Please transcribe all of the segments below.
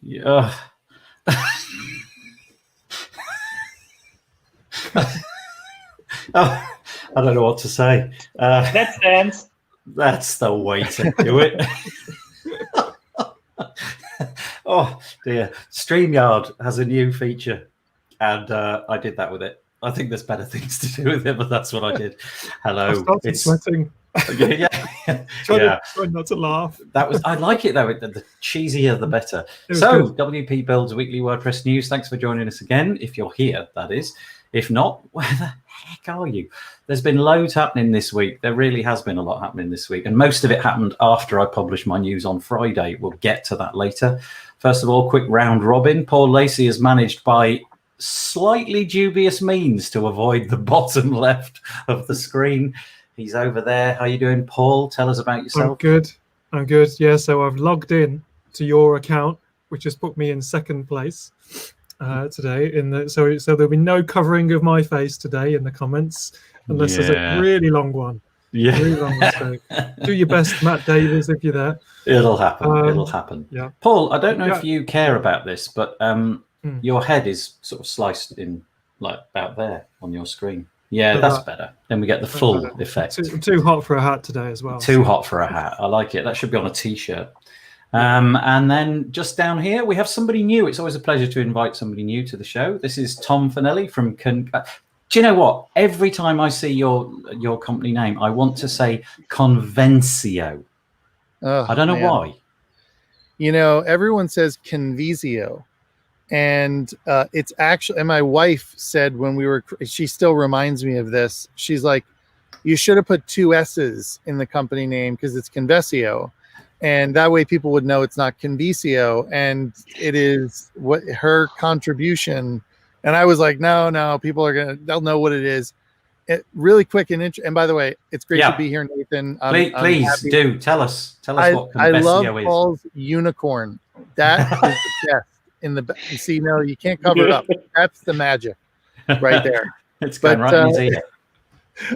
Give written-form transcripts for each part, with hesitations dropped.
Yeah. I don't know what to say. Let's dance. That's the way to do it. Oh dear. StreamYard has a new feature, and I did that with it. I think there's better things to do with it, but that's what I did. Hello. It's sweating. Yeah. Try not to laugh. That was. I like it though. The cheesier, the better. So, good. WP Builds Weekly WordPress News. Thanks for joining us again. If you're here, that is. If not, where the heck are you? There's been loads happening this week. There really has been a lot happening this week, and most of it happened after I published my news on Friday. We'll get to that later. First of all, quick round robin. Paul Lacey has managed by slightly dubious means to avoid the bottom left of the screen. He's over there. How you doing, Paul? Tell us about yourself. I'm good. Yeah, so I've logged in to your account, which has put me in second place today. So there'll be no covering of my face today in the comments, unless there's a really long one. Yeah. Really long mistake. Do your best, Matt Davies, if you're there. It'll happen. It'll happen. Yeah. Paul, I don't know if you care about this, but your head is sort of sliced in like about there on your screen. Yeah, that's better. Then we get the full effect. Too hot for a hat today as well. Too hot for a hat. I like it. That should be on a T-shirt. And then just down here, we have somebody new. It's always a pleasure to invite somebody new to the show. This is Tom Fanelli from... Do you know what? Every time I see your company name, I want to say Convencio. I don't know why. You know, everyone says Convisio. And it's actually, and my wife said when we were, she still reminds me of this. She's like, you should have put 2 S's in the company name because it's Convencio. And that way people would know it's not Convisio. And it is what her contribution. And I was like, no, people are they'll know what it is. Really quick and by the way, it's great to be here, Nathan. Please do tell us what Convencio I love is. Paul's unicorn. That is the best. You see, no, you can't cover it up. That's the magic right there. It's going right in his ear.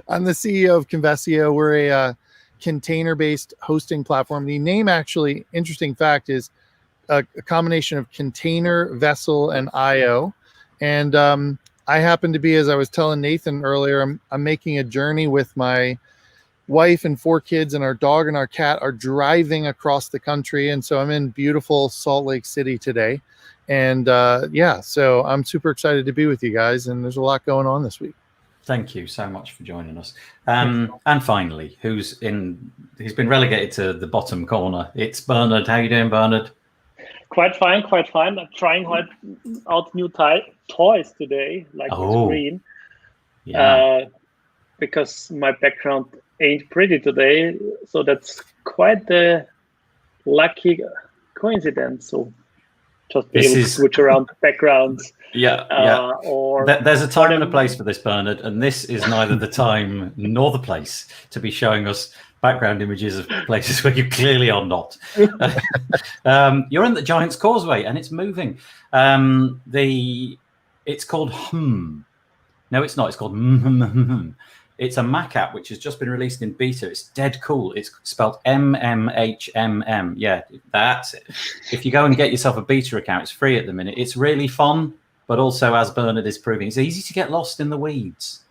I'm the CEO of Convencio. We're a container-based hosting platform. The name, actually, interesting fact, is a combination of container, vessel, and IO. And I happen to be, as I was telling Nathan earlier, I'm making a journey with my wife and 4 kids, and our dog and our cat are driving across the country. And so I'm in beautiful Salt Lake City today. And so I'm super excited to be with you guys. And there's a lot going on this week. Thank you so much for joining us. And finally, he's been relegated to the bottom corner. It's Bernhard. How you doing, Bernhard? Quite fine. I'm trying out new toys today, like the screen. Yeah. Because my background ain't pretty today. So that's quite the lucky coincidence. So just be able to switch around backgrounds. Or there's a time and a place for this, Bernhard, and this is neither the time nor the place to be showing us background images of places where you clearly are not. You're in the Giant's Causeway and it's moving. It's called No, it's not. It's called It's a Mac app which has just been released in beta. It's dead cool. It's spelled MMHMM. Yeah, that's it. If you go and get yourself a beta account, it's free at the minute. It's really fun, but also, as Bernhard is proving, it's easy to get lost in the weeds.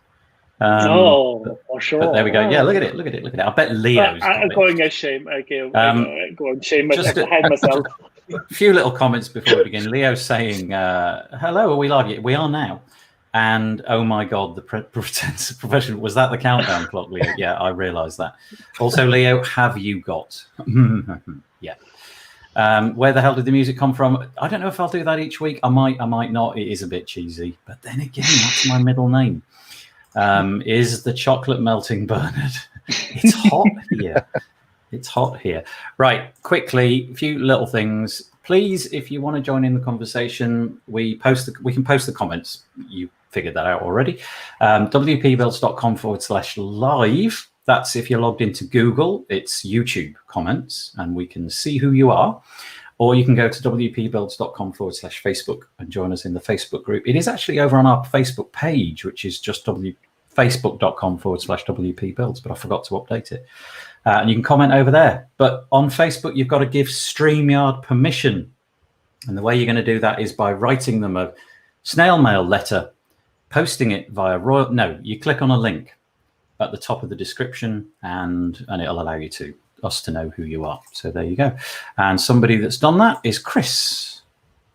For sure. But there we go. Yeah, look at it. I bet Leo's. I'm going a shame. Okay, I'm going shame. I hide myself. A few little comments before we begin. Leo's saying, hello, are we live yet? We are now. And oh my God, the professional, was that the countdown clock, Leo? Yeah, I realized that. Also, Leo, have you got? Yeah. Where the hell did the music come from? I don't know if I'll do that each week. I might not. It is a bit cheesy. But then again, that's my middle name. Is the chocolate melting, Bernhard? It's hot here. It's hot here. Right, quickly, a few little things. Please, if you want to join in the conversation, we can post the comments. You figured that out already. wpbuilds.com/live. That's if you're logged into Google. It's YouTube comments, and we can see who you are. or you can go to wpbuilds.com/Facebook and join us in the Facebook group. It is actually over on our Facebook page, which is just facebook.com/WPbuilds, but I forgot to update it. And you can comment over there. But on Facebook, you've got to give StreamYard permission. And the way you're going to do that is by writing them a snail mail letter, posting it via you click on a link at the top of the description, and it'll allow us to know who you are. So there you go. And somebody that's done that is Chris.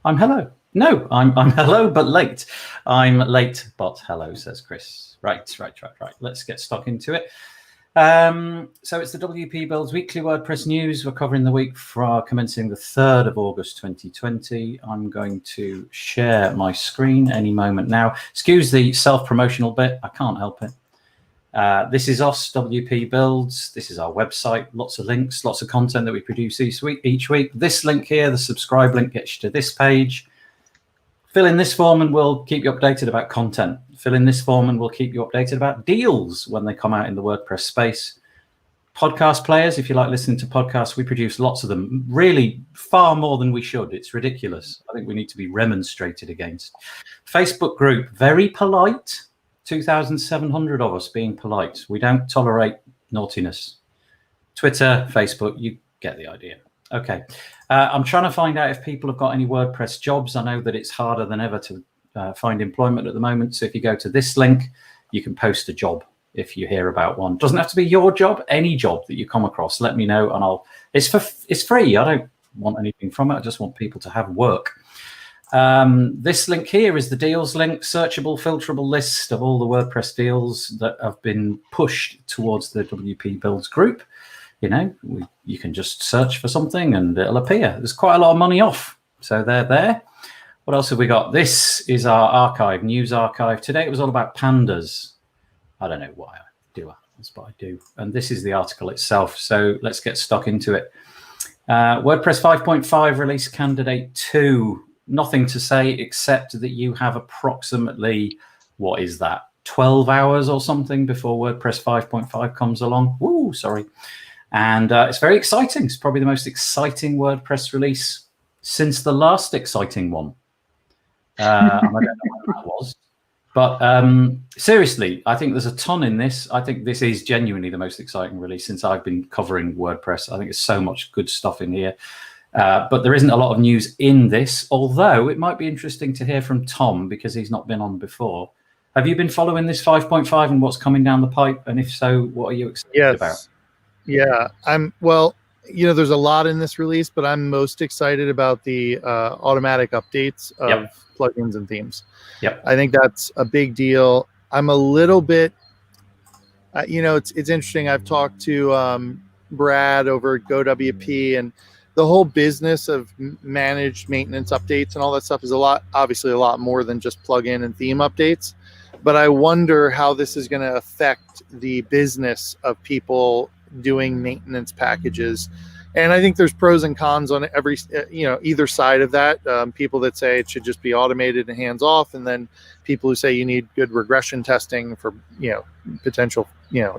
I'm hello. No, I'm hello, but late. I'm late, but hello, says Chris. Right. Let's get stuck into it. So it's the WP Builds Weekly WordPress News. We're covering the week commencing the 3rd of August 2020. I'm going to share my screen any moment now. Excuse the self-promotional bit. I can't help it. This is us, WP Builds. This is our website. Lots of links, lots of content that we produce each week. This link here, the subscribe link, gets you to this page. Fill in this form and we'll keep you updated about content. Fill in this form and we'll keep you updated about deals when they come out in the WordPress space. Podcast players, if you like listening to podcasts, we produce lots of them, really far more than we should. It's ridiculous. I think we need to be remonstrated against. Facebook group, very polite. 2,700 of us being polite. We don't tolerate naughtiness. Twitter, Facebook, you get the idea. Okay. I'm trying to find out if people have got any WordPress jobs. I know that it's harder than ever to find employment at the moment. So if you go to this link, you can post a job if you hear about one. Doesn't have to be your job, any job that you come across. Let me know and it's free. I don't want anything from it. I just want people to have work. This link here is the deals link, searchable, filterable list of all the WordPress deals that have been pushed towards the WP Builds group. You know, you can just search for something and it'll appear. There's quite a lot of money off. So they're there. What else have we got? This is our archive, news archive. Today it was all about pandas. I don't know why I do. That's what I do. And this is the article itself. So let's get stuck into it. WordPress 5.5 release candidate 2. Nothing to say except that you have approximately, 12 hours or something before WordPress 5.5 comes along. Woo, sorry. And it's very exciting. It's probably the most exciting WordPress release since the last exciting one. I don't know when that was. But seriously, I think there's a ton in this. I think this is genuinely the most exciting release since I've been covering WordPress. I think there's so much good stuff in here. But there isn't a lot of news in this, although it might be interesting to hear from Tom because he's not been on before. Have you been following this 5.5 and what's coming down the pipe? And if so, what are you excited about? Yeah, there's a lot in this release, but I'm most excited about the automatic updates of plugins and themes. Yep. I think that's a big deal. I'm a little bit, it's interesting. I've talked to Brad over at GoWP, and the whole business of managed maintenance updates and all that stuff is obviously a lot more than just plugin and theme updates. But I wonder how this is going to affect the business of people doing maintenance packages. And I think there's pros and cons on every, either side of that. People that say it should just be automated and hands off, and then people who say you need good regression testing for, potential,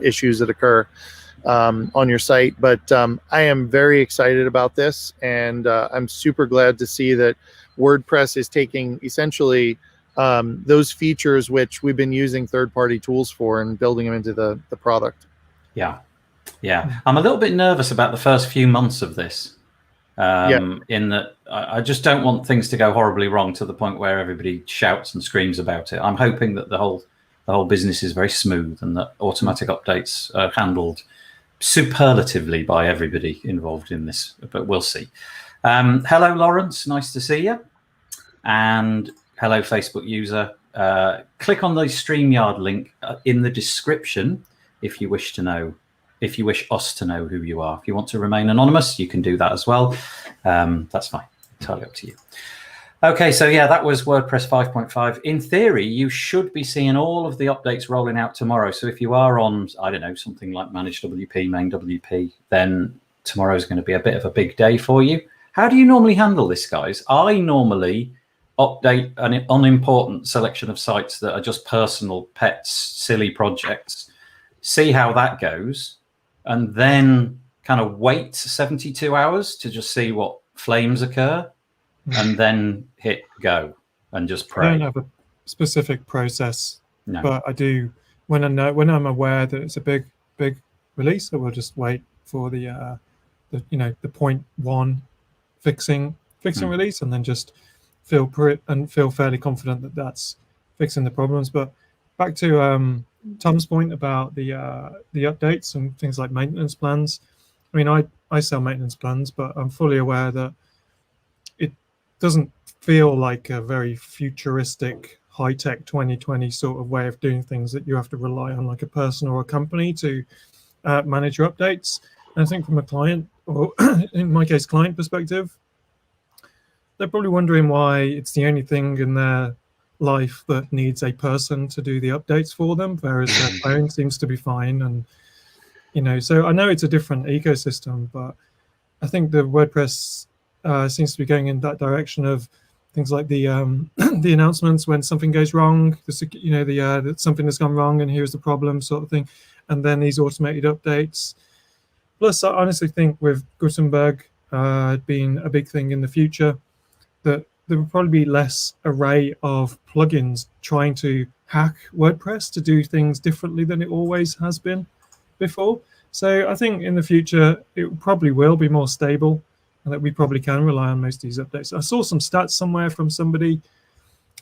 issues that occur on your site. But I am very excited about this, and I'm super glad to see that WordPress is taking essentially those features which we've been using third-party tools for and building them into the product. Yeah. I'm a little bit nervous about the first few months of this, in that I just don't want things to go horribly wrong to the point where everybody shouts and screams about it. I'm hoping that the whole business is very smooth and that automatic updates are handled superlatively by everybody involved in this, but we'll see. Hello, Lawrence. Nice to see you. And hello, Facebook user. Click on the StreamYard link in the description if you wish us to know who you are. If you want to remain anonymous, you can do that as well. That's fine. Entirely up to you. Okay, so yeah, that was WordPress 5.5. In theory, you should be seeing all of the updates rolling out tomorrow. So if you are on, I don't know, something like Managed WP, Main WP, then tomorrow is going to be a bit of a big day for you. How do you normally handle this, guys? I normally update an unimportant selection of sites that are just personal pets, silly projects, see how that goes, and then kind of wait 72 hours to just see what flames occur, and then hit go and just pray? I don't have a specific process, No. but I do when I'm aware that it's a big release, I will just wait for the point one fixing release, and then just feel fairly confident that that's fixing the problems. But back to Tom's point about the updates and things like maintenance plans. I mean, I sell maintenance plans, but I'm fully aware that it doesn't feel like a very futuristic, high-tech 2020 sort of way of doing things that you have to rely on like a person or a company to manage your updates. And I think from a client, or in my case, client perspective, they're probably wondering why it's the only thing in their life that needs a person to do the updates for them, whereas their phone seems to be fine. And so I know it's a different ecosystem, but I think the WordPress seems to be going in that direction of things like the the announcements when something goes wrong, that something has gone wrong and here's the problem sort of thing, and then these automated updates. Plus, I honestly think with Gutenberg being a big thing in the future, that there will probably be less array of plugins trying to hack WordPress to do things differently than it always has been before. So I think in the future, it probably will be more stable, and that we probably can rely on most of these updates. I saw some stats somewhere from somebody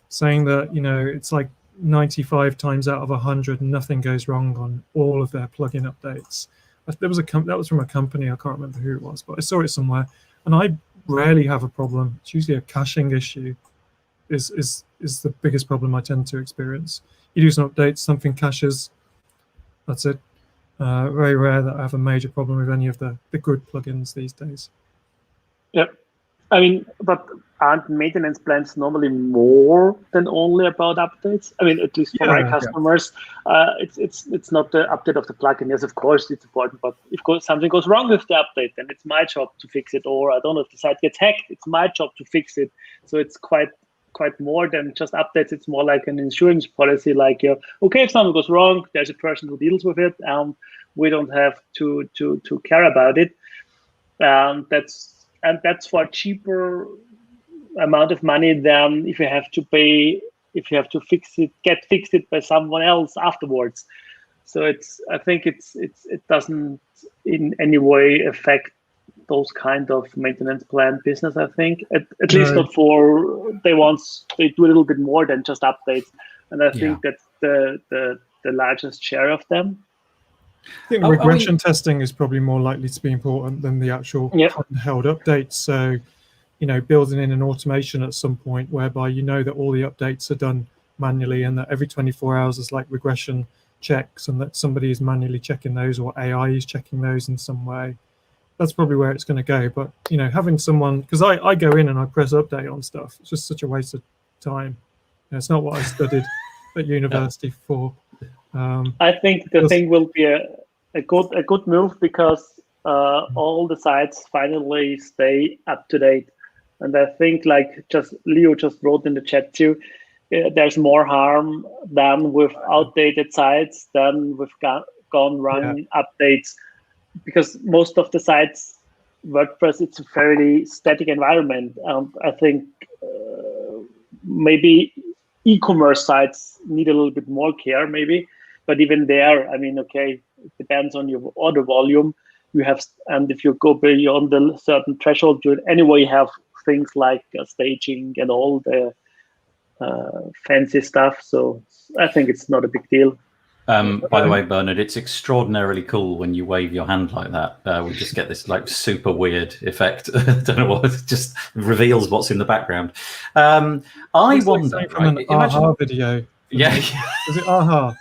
saying that, it's like 95 times out of 100, nothing goes wrong on all of their plugin updates. That was from a company, I can't remember who it was, but I saw it somewhere, and I rarely have a problem. It's usually a caching issue is the biggest problem I tend to experience. You do some updates, something caches, that's it. Very rare that I have a major problem with any of the good plugins these days. Yeah, I mean, but aren't maintenance plans normally more than only about updates? I mean, at least for my customers, it's not the update of the plugin. Yes, of course it's important, but if something goes wrong with the update, then it's my job to fix it. Or I don't know, if the site gets hacked, it's my job to fix it. So it's quite more than just updates. It's more like an insurance policy. Like, okay, if something goes wrong, there's a person who deals with it, and we don't have to care about it. That's for a cheaper amount of money than if you have to get fixed by someone else afterwards. So I think it doesn't in any way affect those kind of maintenance plan business. I think at least not for they do a little bit more than just updates, and I think that's the largest share of them. I think regression testing is probably more likely to be important than the actual handheld updates. So, building in an automation at some point whereby that all the updates are done manually, and that every 24 hours is like regression checks, and that somebody is manually checking those, or AI is checking those in some way. That's probably where it's going to go. But having someone, because I go in and I press update on stuff, it's just such a waste of time. It's not what I studied at university for. I think the thing will be a good move, because all the sites finally stay up to date. And I think, like Leo just wrote in the chat too, there's more harm done with outdated sites than with gone wrong updates, because most of the sites, WordPress, it's a fairly static environment. I think maybe e-commerce sites need a little bit more care, maybe. But even there, I mean, okay, it depends on your order volume. And if you go beyond the certain threshold, you anyway have things like staging and all the fancy stuff. So I think it's not a big deal. By the way, Bernhard, it's extraordinarily cool when you wave your hand like that. We just get this like super weird effect. I don't know what, it just reveals what's in the background. I wonder. Like from an aha video. Yeah. Is it aha?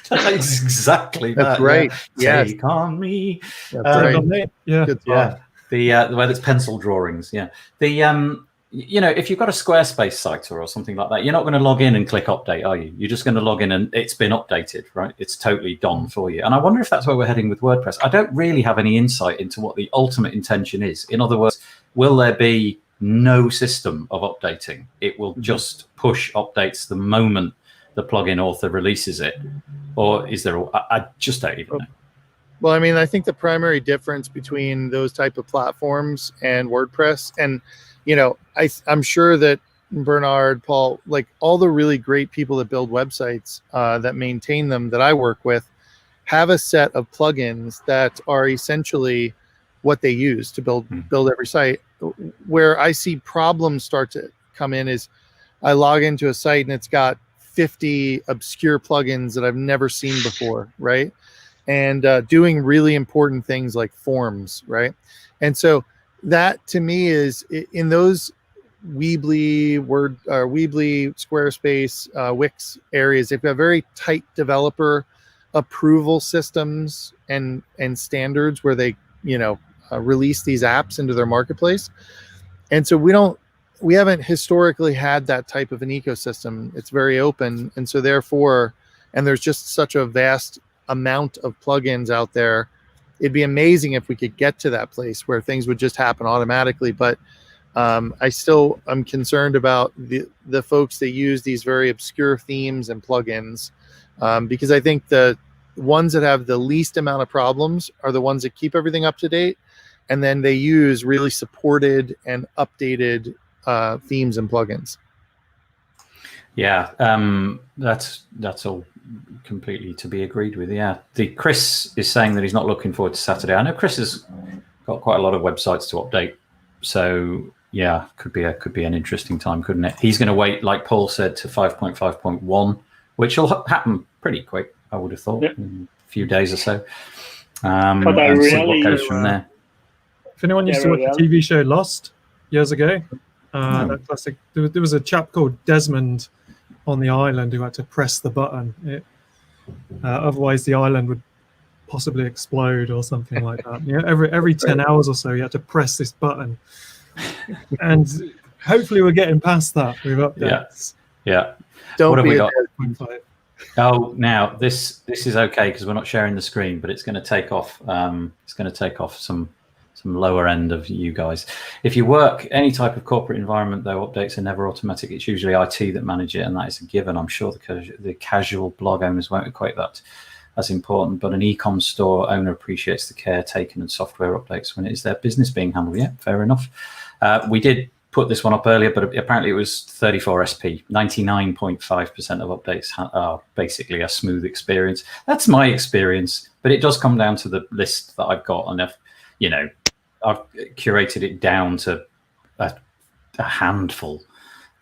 That's exactly That's that. right. Yeah. Take on me. That's right. Yeah. Good yeah. The way that's pencil drawings. Yeah. If you've got a Squarespace site or something like that, you're not going to log in and click update, are you? You're just going to log in and it's been updated, right? It's totally done for you. And I wonder if that's where we're heading with WordPress. I don't really have any insight into what the ultimate intention is. In other words, will there be no system of updating? It will just push updates the moment the plugin author releases it, or is there? I just don't even know. Well, I mean, I think the primary difference between those type of platforms and WordPress, and I'm sure that Bernhard, Paul, like all the really great people that build websites that maintain them that I work with, have a set of plugins that are essentially what they use to build every site. Where I see problems start to come in is I log into a site and it's got 50 obscure plugins that I've never seen before, right? And doing really important things like forms, right? And so that to me is in those Weebly, Squarespace, Wix areas, they've got very tight developer approval systems and standards where they release these apps into their marketplace. And so we haven't historically had that type of an ecosystem. It's very open, and so therefore, and there's just such a vast amount of plugins out there. It'd be amazing if we could get to that place where things would just happen automatically, but I'm concerned about the folks that use these very obscure themes and plugins, because I think the ones that have the least amount of problems are the ones that keep everything up to date, and then they use really supported and updated themes and plugins. Yeah, that's all completely to be agreed with. Yeah, Chris is saying that he's not looking forward to Saturday. I know Chris has got quite a lot of websites to update, so yeah, could be an interesting time, couldn't it? He's going to wait, like Paul said, to 5.5.1, which will happen pretty quick, I would have thought, in a few days or so. But I and see really what goes from there. If anyone used to watch the TV show Lost years ago, that classic, there was a chap called Desmond on the island who had to press the button. Otherwise, the island would possibly explode or something like that. Every 10 hours or so, you had to press this button. And hopefully, we're getting past that with updates. Yeah. Don't what have be we a got? dead. Oh, now this is okay because we're not sharing the screen, but it's going to take off. It's going to take off some lower end of you guys. If you work any type of corporate environment, though, updates are never automatic. It's usually IT that manage it, and that is a given. I'm sure the casual blog owners won't equate that as important, but an e-com store owner appreciates the care taken and software updates when it is their business being handled. Yeah, fair enough. We did put this one up earlier, but apparently it was 34 SP. 99.5% of updates are basically a smooth experience. That's my experience, but it does come down to the list that I've got, and I've curated it down to a handful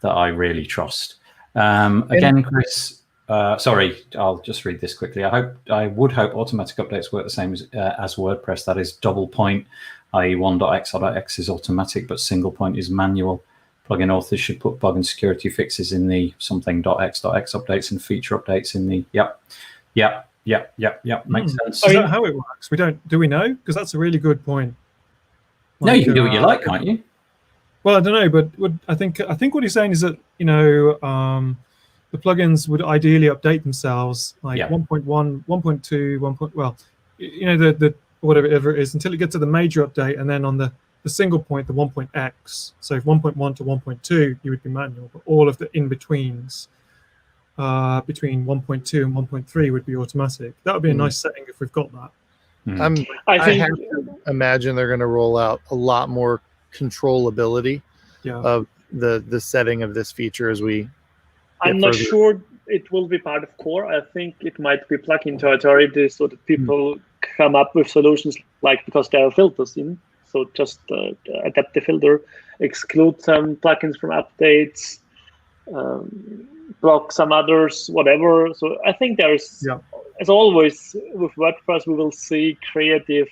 that I really trust. Again, Chris, sorry, I'll just read this quickly. I would hope automatic updates work the same as WordPress. That is double point, i.e. 1.x.x is automatic, but single point is manual. Plugin authors should put bug and security fixes in the something.x.x updates and feature updates in the Yep. Makes sense. Is that how it works? Do we know? Because that's a really good point. No, you can do what you like, can't you? Well, I don't know, but I think what he's saying is that the plugins would ideally update themselves like 1.1, 1.2, the whatever it is until it gets to the major update, and then on the single point, the 1.x. So if 1.1 to 1.2, you would be manual, but all of the in-betweens between 1.2 and 1.3 would be automatic. That would be a nice setting if we've got that. I have to imagine they're going to roll out a lot more controllability of the setting of this feature as we. I'm not sure it will be part of core. I think it might be plugin territory so that people come up with solutions because there are filters in. So just adapt the filter, exclude some plugins from updates, block some others, whatever. So I think there's, as always with WordPress, we will see creative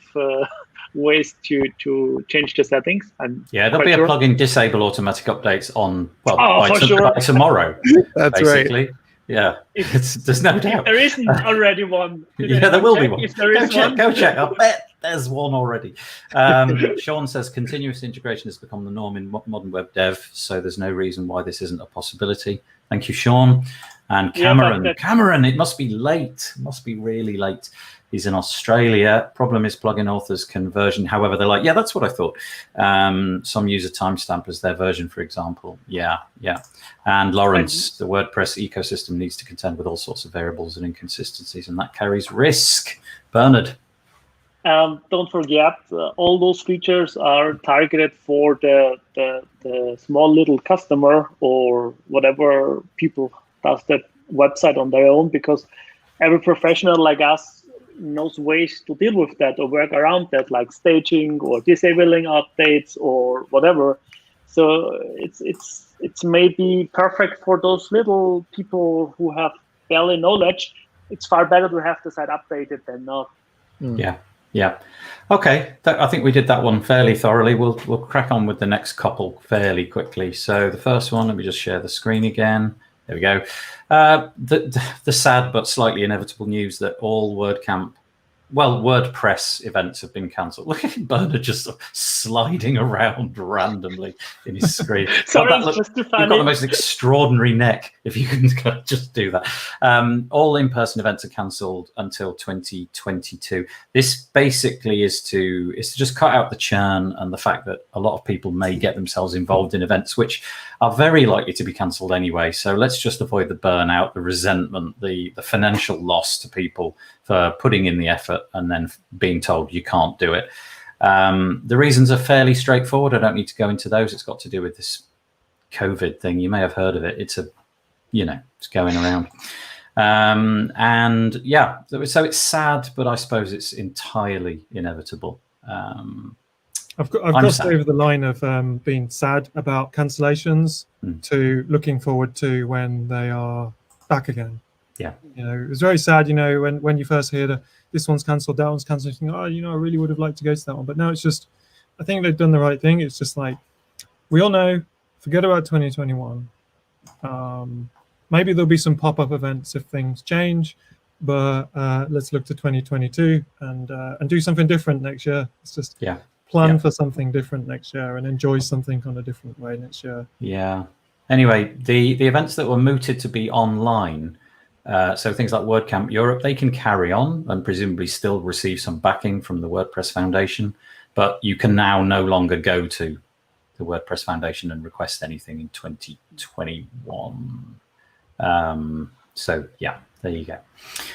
ways to change the settings. There'll be a plugin disable automatic updates on by tomorrow. That's basically. Right. Yeah, there's no doubt. There isn't already one. There will be one. If there is one. Go check. I bet there's one already. Sean says continuous integration has become the norm in modern web dev, so there's no reason why this isn't a possibility. Thank you, Sean. And Cameron, Cameron, it must be late. It must be really late. He's in Australia. Problem is plugin authors conversion. However, they're like, that's what I thought. Some use a timestamp as their version, for example. Yeah. And Lawrence, the WordPress ecosystem needs to contend with all sorts of variables and inconsistencies, and that carries risk. Bernhard. don't forget, all those features are targeted for the small little customer or whatever people does that website on their own, because every professional like us knows ways to deal with that or work around that, like staging or disabling updates or whatever. So it's maybe perfect for those little people who have barely knowledge. It's far better to have the site updated than not. Yeah. Okay, I think we did that one fairly thoroughly. We'll crack on with the next couple fairly quickly. So the first one, let me just share the screen again. There we go. The sad but slightly inevitable news that all WordPress events have been cancelled. Look at Bernhard just sliding around randomly in his screen. Sorry, you've got the most extraordinary neck, if you can just do that. All in-person events are cancelled until 2022. This basically is to just cut out the churn and the fact that a lot of people may get themselves involved in events which are very likely to be cancelled anyway. So let's just avoid the burnout, the resentment, the financial loss to people for putting in the effort and then being told you can't do it. The reasons are fairly straightforward. I don't need to go into those. It's got to do with this COVID thing. You may have heard of it. It's it's going around. And yeah, so it's sad, but I suppose it's entirely inevitable. I've crossed over the line of being sad about cancellations to looking forward to when they are back again. Yeah, it was very sad. When you first hear this one's cancelled, that one's cancelled. You think, I really would have liked to go to that one, but no, it's just I think they've done the right thing. It's just like we all know, forget about 2021. Maybe there'll be some pop-up events if things change, but let's look to 2022 and do something different next year. It's just plan for something different next year and enjoy something on a different way next year. Yeah. Anyway, the events that were mooted to be online, so things like WordCamp Europe, they can carry on and presumably still receive some backing from the WordPress Foundation, but you can now no longer go to the WordPress Foundation and request anything in 2021. So yeah, there you go.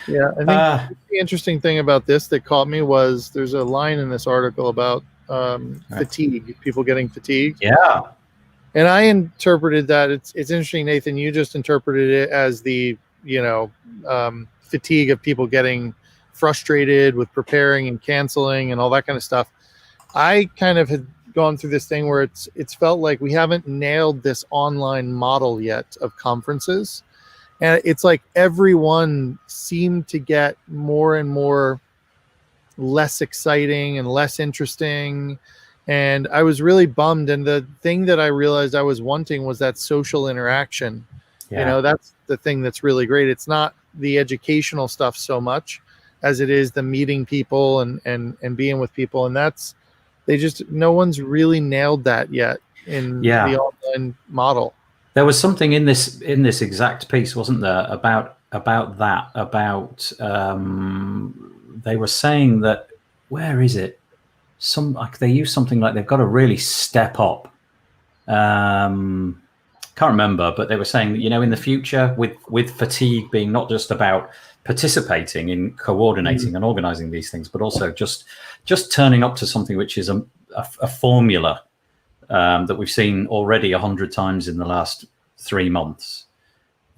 Yeah, I think the interesting thing about this that caught me was there's a line in this article about fatigue, people getting fatigued. Yeah. And I interpreted that it's interesting, Nathan, you just interpreted it as the, fatigue of people getting frustrated with preparing and canceling and all that kind of stuff. I kind of had gone through this thing where it's felt like we haven't nailed this online model yet of conferences. And it's like everyone seemed to get more and more less exciting and less interesting. And I was really bummed. And the thing that I realized I was wanting was that social interaction. Yeah. That's the thing that's really great. It's not the educational stuff so much as it is the meeting people and being with people. And no one's really nailed that yet in the online model. There was something in this exact piece, wasn't there, about they were saying that, where is it? They use something like they've got to really step up. Can't remember, but they were saying that, in the future with fatigue being not just about participating in coordinating and organizing these things, but also just turning up to something which is a formula that we've seen already 100 times in the last 3 months.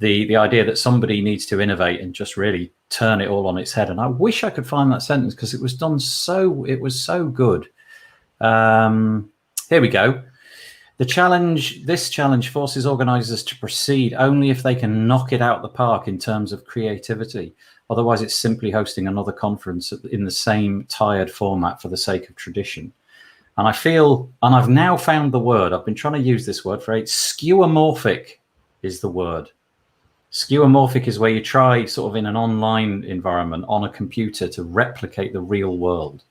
The idea that somebody needs to innovate and just really turn it all on its head. And I wish I could find that sentence because it was so good. Here we go. This challenge forces organizers to proceed only if they can knock it out the park in terms of creativity. Otherwise, it's simply hosting another conference in the same tired format for the sake of tradition. And I've now found the word, I've been trying to use this word for skeuomorphic is the word. Skeuomorphic is where you try sort of in an online environment on a computer to replicate the real world.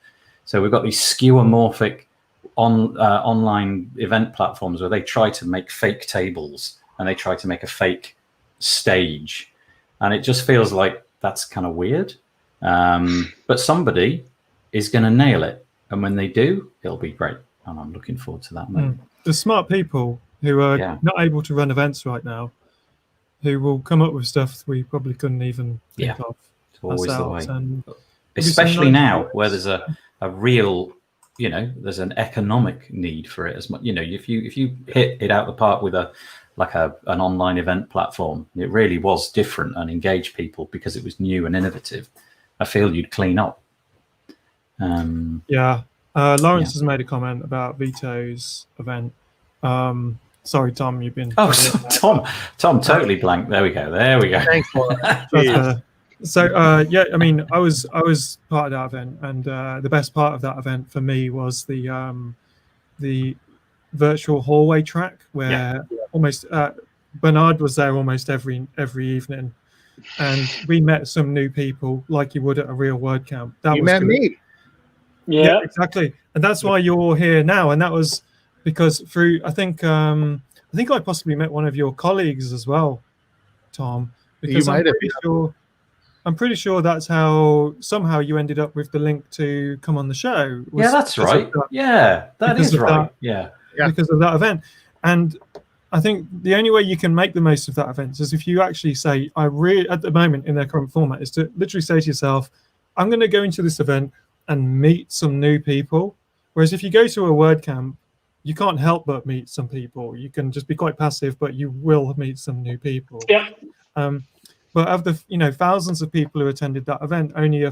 So we've got these skeuomorphic online event platforms where they try to make fake tables and they try to make a fake stage. And it just feels like that's kind of weird. But somebody is going to nail it. And when they do, it'll be great. And I'm looking forward to that moment. There's smart people who are not able to run events right now, who will come up with stuff we probably couldn't even think of. It's always the way. Especially now, where there's a a real, there's an economic need for it as much. If you hit it out the park with an online event platform, it really was different and engaged people because it was new and innovative. I feel you'd clean up. Lawrence has made a comment about Vito's event. Sorry, Tom, you've been. Oh, Tom, totally blank. There we go. Thanks, Lawrence. So I mean, I was part of that event, and the best part of that event for me was the virtual hallway track where almost Bernhard was there almost every evening, and we met some new people like you would at a real WordCamp. You met me. Yeah, exactly, and that's why you're here now. And that was because through I think I possibly met one of your colleagues as well, Tom. Because I'm pretty sure that's how somehow you ended up with the link to come on the show. Yeah, that's right. That is right. Because of that event. And I think the only way you can make the most of that event is if you actually say, at the moment in their current format, is to literally say to yourself, I'm going to go into this event and meet some new people. Whereas if you go to a WordCamp, you can't help but meet some people. You can just be quite passive, but you will meet some new people. Yeah. But of the thousands of people who attended that event, only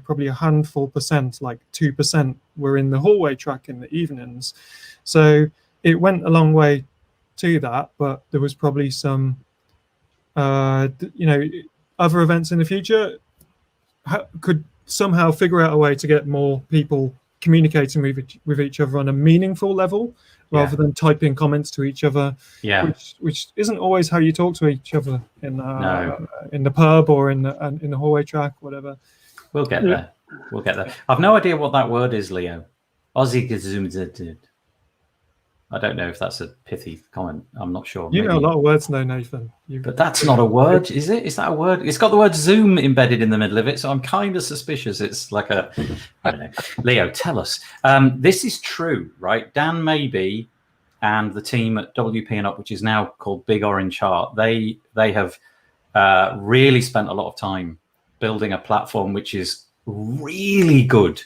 probably a handful percent, like 2%, were in the hallway track in the evenings. So it went a long way to that, but there was probably some other events in the future could somehow figure out a way to get more people communicating with each other on a meaningful level rather than typing comments to each other, which isn't always how you talk to each other in the pub or in the hallway track, whatever. We'll get there. I've no idea what that word is, Leo. Aussie. I don't know if that's a pithy comment. I'm not sure. You know a lot of words though, Nathan. But that's not a word, is it? Is that a word? It's got the word Zoom embedded in the middle of it, so I'm kind of suspicious it's like I don't know. Leo, tell us. This is true, right? Dan Maybe and the team at WP and Up, which is now called Big Orange Heart, they have really spent a lot of time building a platform which is really good.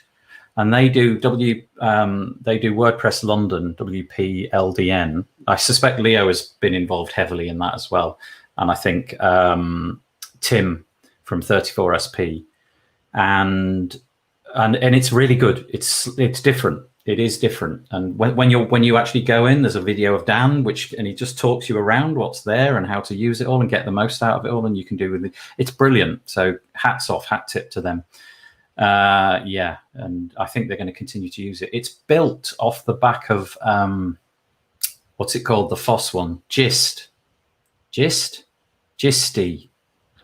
And they do WordPress London, WPLDN. I suspect Leo has been involved heavily in that as well. And I think Tim from 34SP. And it's really good. It's different. It is different. And when you actually go in, there's a video of Dan, and he just talks you around what's there and how to use it all and get the most out of it all. And you can do with it. It's brilliant. So hats off, hat tip to them. And I think they're going to continue to use it. It's built off the back of what's it called? The FOSS one, Gisty, Jitsy.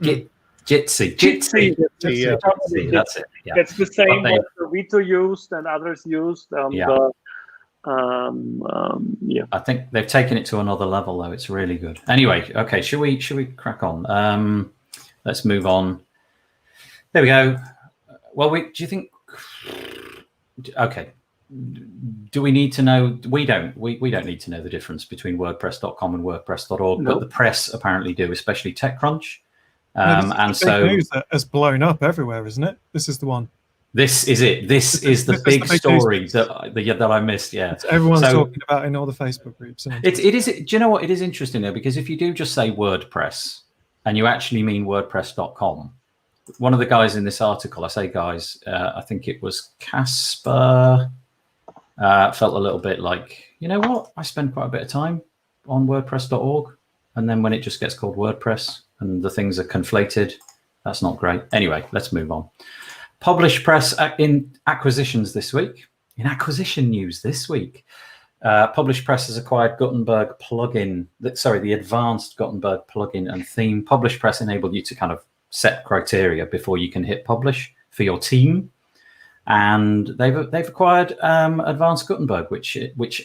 That's it. Yeah. It's the same what Vito used and others used. I think they've taken it to another level, though. It's really good. Anyway, okay, should we crack on? Let's move on. There we go. Well, do you think? Okay. Do we need to know? We don't need to know the difference between WordPress.com and WordPress.org, but the press apparently do, especially TechCrunch. And so news that has blown up everywhere, isn't it? This is the one. This is it. This is the big story that I missed. Yeah, everyone's talking about in all the Facebook groups. It is. Do you know what? It is interesting though, because if you do just say WordPress and you actually mean WordPress.com. One of the guys in this article, I say guys, I think it was Casper, felt a little bit like, you know what? I spend quite a bit of time on WordPress.org. And then when it just gets called WordPress and the things are conflated, that's not great. Anyway, let's move on. Publish Press in acquisitions this week. In acquisition news this week, Publish Press has acquired Gutenberg plugin. The Advanced Gutenberg plugin and theme. Publish Press enabled you to kind of set criteria before you can hit publish for your team, and they've acquired Advanced Gutenberg, which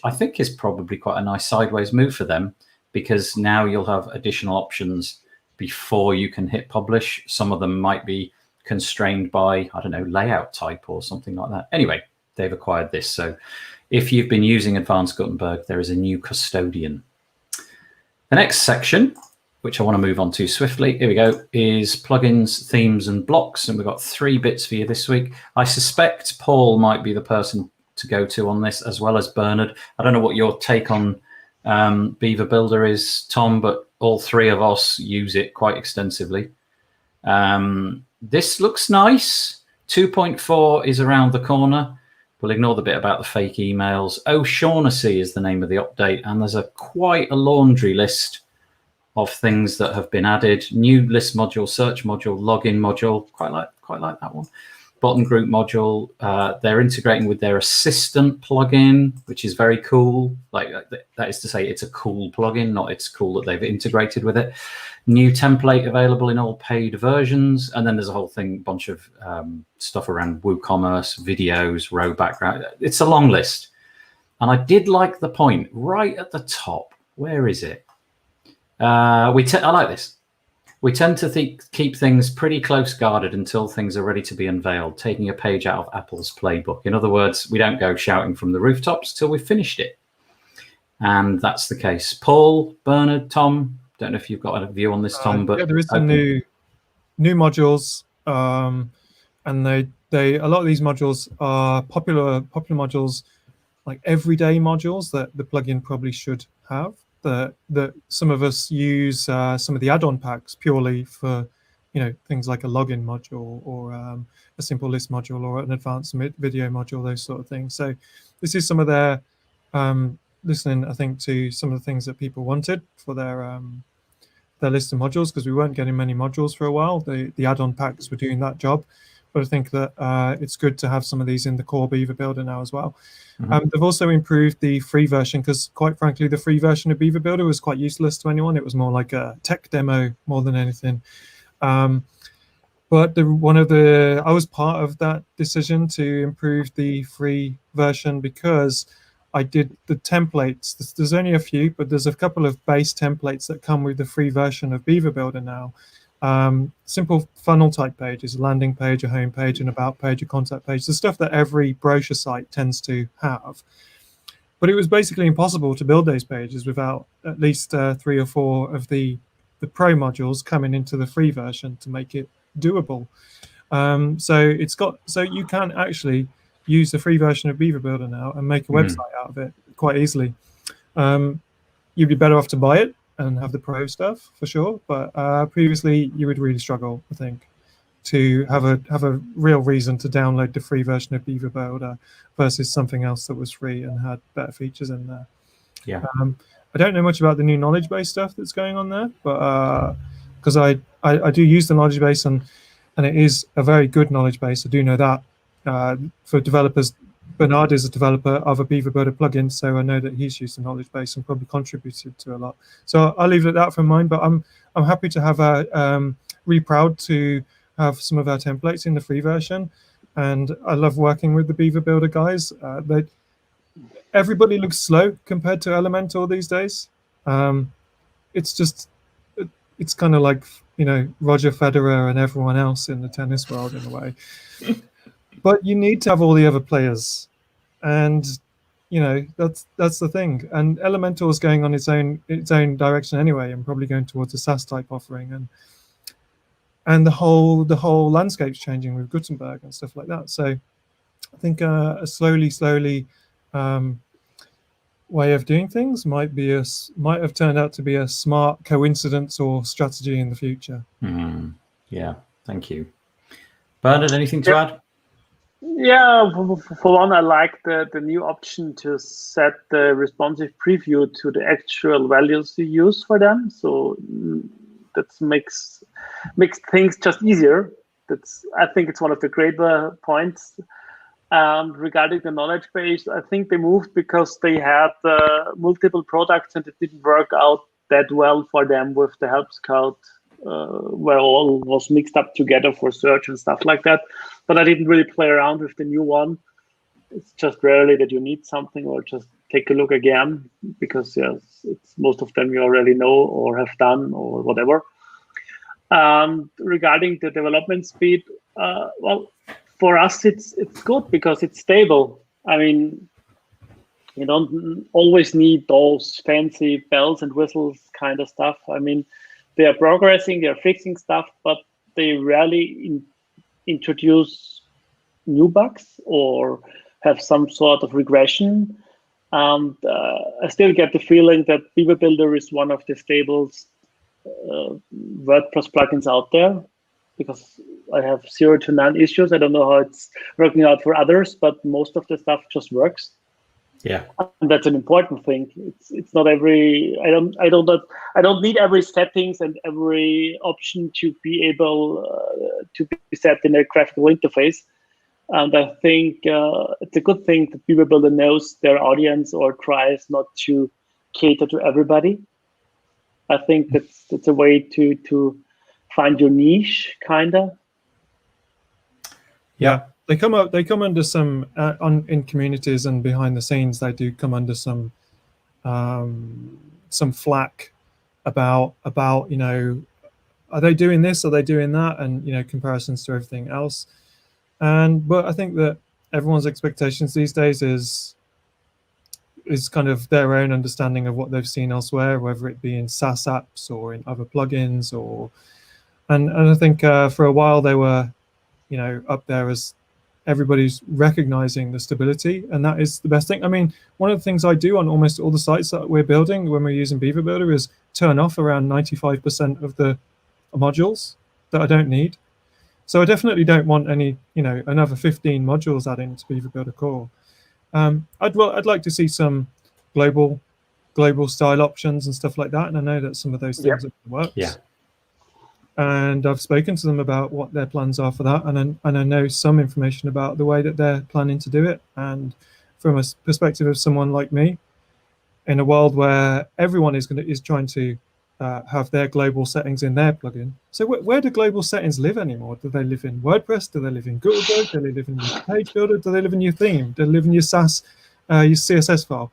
I think is probably quite a nice sideways move for them, because now you'll have additional options before you can hit publish. Some of them might be constrained by, I don't know, layout type or something like that. Anyway, they've acquired this. So if you've been using Advanced Gutenberg, there is a new custodian. The next section which I want to move on to swiftly. Here we go, is plugins, themes, and blocks. And we've got 3 bits for you this week. I suspect Paul might be the person to go to on this, as well as Bernhard. I don't know what your take on Beaver Builder is, Tom, but all 3 of us use it quite extensively. This looks nice. 2.4 is around the corner. We'll ignore the bit about the fake emails. O'Shaughnessy is the name of the update, and there's quite a laundry list of things that have been added. New list module, search module, login module. Quite like that one. Bottom group module. They're integrating with their assistant plugin, which is very cool. Like that is to say, it's a cool plugin, not it's cool that they've integrated with it. New template available in all paid versions, and then there's a whole bunch of stuff around WooCommerce, videos, row background. It's a long list, and I did like the point right at the top. Where is it? I like this. We tend to keep things pretty close guarded until things are ready to be unveiled, taking a page out of Apple's playbook. In other words, we don't go shouting from the rooftops till we've finished it. And that's the case. Paul, Bernhard, Tom, don't know if you've got a view on this, Tom, but yeah, there is some new modules, and they a lot of these modules are popular modules, like everyday modules that the plugin probably should have. That some of us use some of the add-on packs purely for, things like a login module or a simple list module or an advanced video module, those sort of things. So this is some of their listening, I think, to some of the things that people wanted for their list of modules, because we weren't getting many modules for a while. The add-on packs were doing that job, but I think that it's good to have some of these in the core Beaver Builder now as well. They've also improved the free version, because quite frankly, the free version of Beaver Builder was quite useless to anyone. It was more like a tech demo more than anything. But I was part of that decision to improve the free version, because I did the templates. There's only a few, but there's a couple of base templates that come with the free version of Beaver Builder now. Simple funnel type pages, a landing page, a home page, an about page, a contact page, the stuff that every brochure site tends to have. But it was basically impossible to build those pages without at least 3 or 4 of the pro modules coming into the free version to make it doable. So you can actually use the free version of Beaver Builder now and make a website out of it quite easily. You'd be better off to buy it and have the pro stuff for sure, but previously you would really struggle, I think, to have a real reason to download the free version of Beaver Builder versus something else that was free and had better features in there. Yeah. I don't know much about the new knowledge base stuff that's going on there, but because I do use the knowledge base, and it is a very good knowledge base. I do know that for developers. Bernhard is a developer of a Beaver Builder plugin, so I know that he's used the knowledge base and probably contributed to a lot. So I'll leave it at that for mine, but I'm happy to have really proud to have some of our templates in the free version, and I love working with the Beaver Builder guys. Everybody looks slow compared to Elementor these days. It's kind of like, Roger Federer and everyone else in the tennis world in a way. But you need to have all the other players, and that's the thing. And Elementor is going on its own direction anyway, and probably going towards a SaaS type offering, and the whole landscape's changing with Gutenberg and stuff like that. So I think a slowly way of doing things might have turned out to be a smart coincidence or strategy in the future. Yeah, thank you. Bernhard, anything to add? Yeah, for one, I like the new option to set the responsive preview to the actual values you use for them. So that makes things just easier. I think it's one of the greater points. Regarding the knowledge base, I think they moved because they had multiple products and it didn't work out that well for them with the Help Scout, where all was mixed up together for search and stuff like that. But I didn't really play around with the new one. It's just rarely that you need something or just take a look again, because it's most of them you already know or have done or whatever. Regarding the development speed, well, for us it's good because it's stable. I mean, you don't always need those fancy bells and whistles kind of stuff. I mean, they are progressing, they're fixing stuff, but they rarely introduce new bugs or have some sort of regression. And I still get the feeling that Beaver Builder is one of the stablest WordPress plugins out there, because I have 0 to none issues. I don't know how it's working out for others, but most of the stuff just works. Yeah, and that's an important thing. It's not every. I don't need every settings and every option to be able to be set in a graphical interface. And I think it's a good thing that Beaver Builder knows their audience or tries not to cater to everybody. I think that's a way to find your niche, kinda. Yeah, they come under some in communities and behind the scenes. They do come under some flack about are they doing this, are they doing that, and comparisons to everything else. But I think that everyone's expectations these days is kind of their own understanding of what they've seen elsewhere, whether it be in SaaS apps or in other plugins, and I think for a while they were up there as everybody's recognizing the stability, and that is the best thing. I mean, one of the things I do on almost all the sites that we're building when we're using Beaver Builder is turn off around 95% of the modules that I don't need. So I definitely don't want any, another 15 modules adding to Beaver Builder Core. I'd like to see some global style options and stuff like that, and I know that some of those things are in the works. Yeah. And I've spoken to them about what their plans are for that, and I know some information about the way that they're planning to do it. And from a perspective of someone like me, in a world where everyone is trying to have their global settings in their plugin. So where do global settings live anymore? Do they live in WordPress? Do they live in Gutenberg? Do they live in your page builder? Do they live in your theme? Do they live in your SaaS, your CSS file?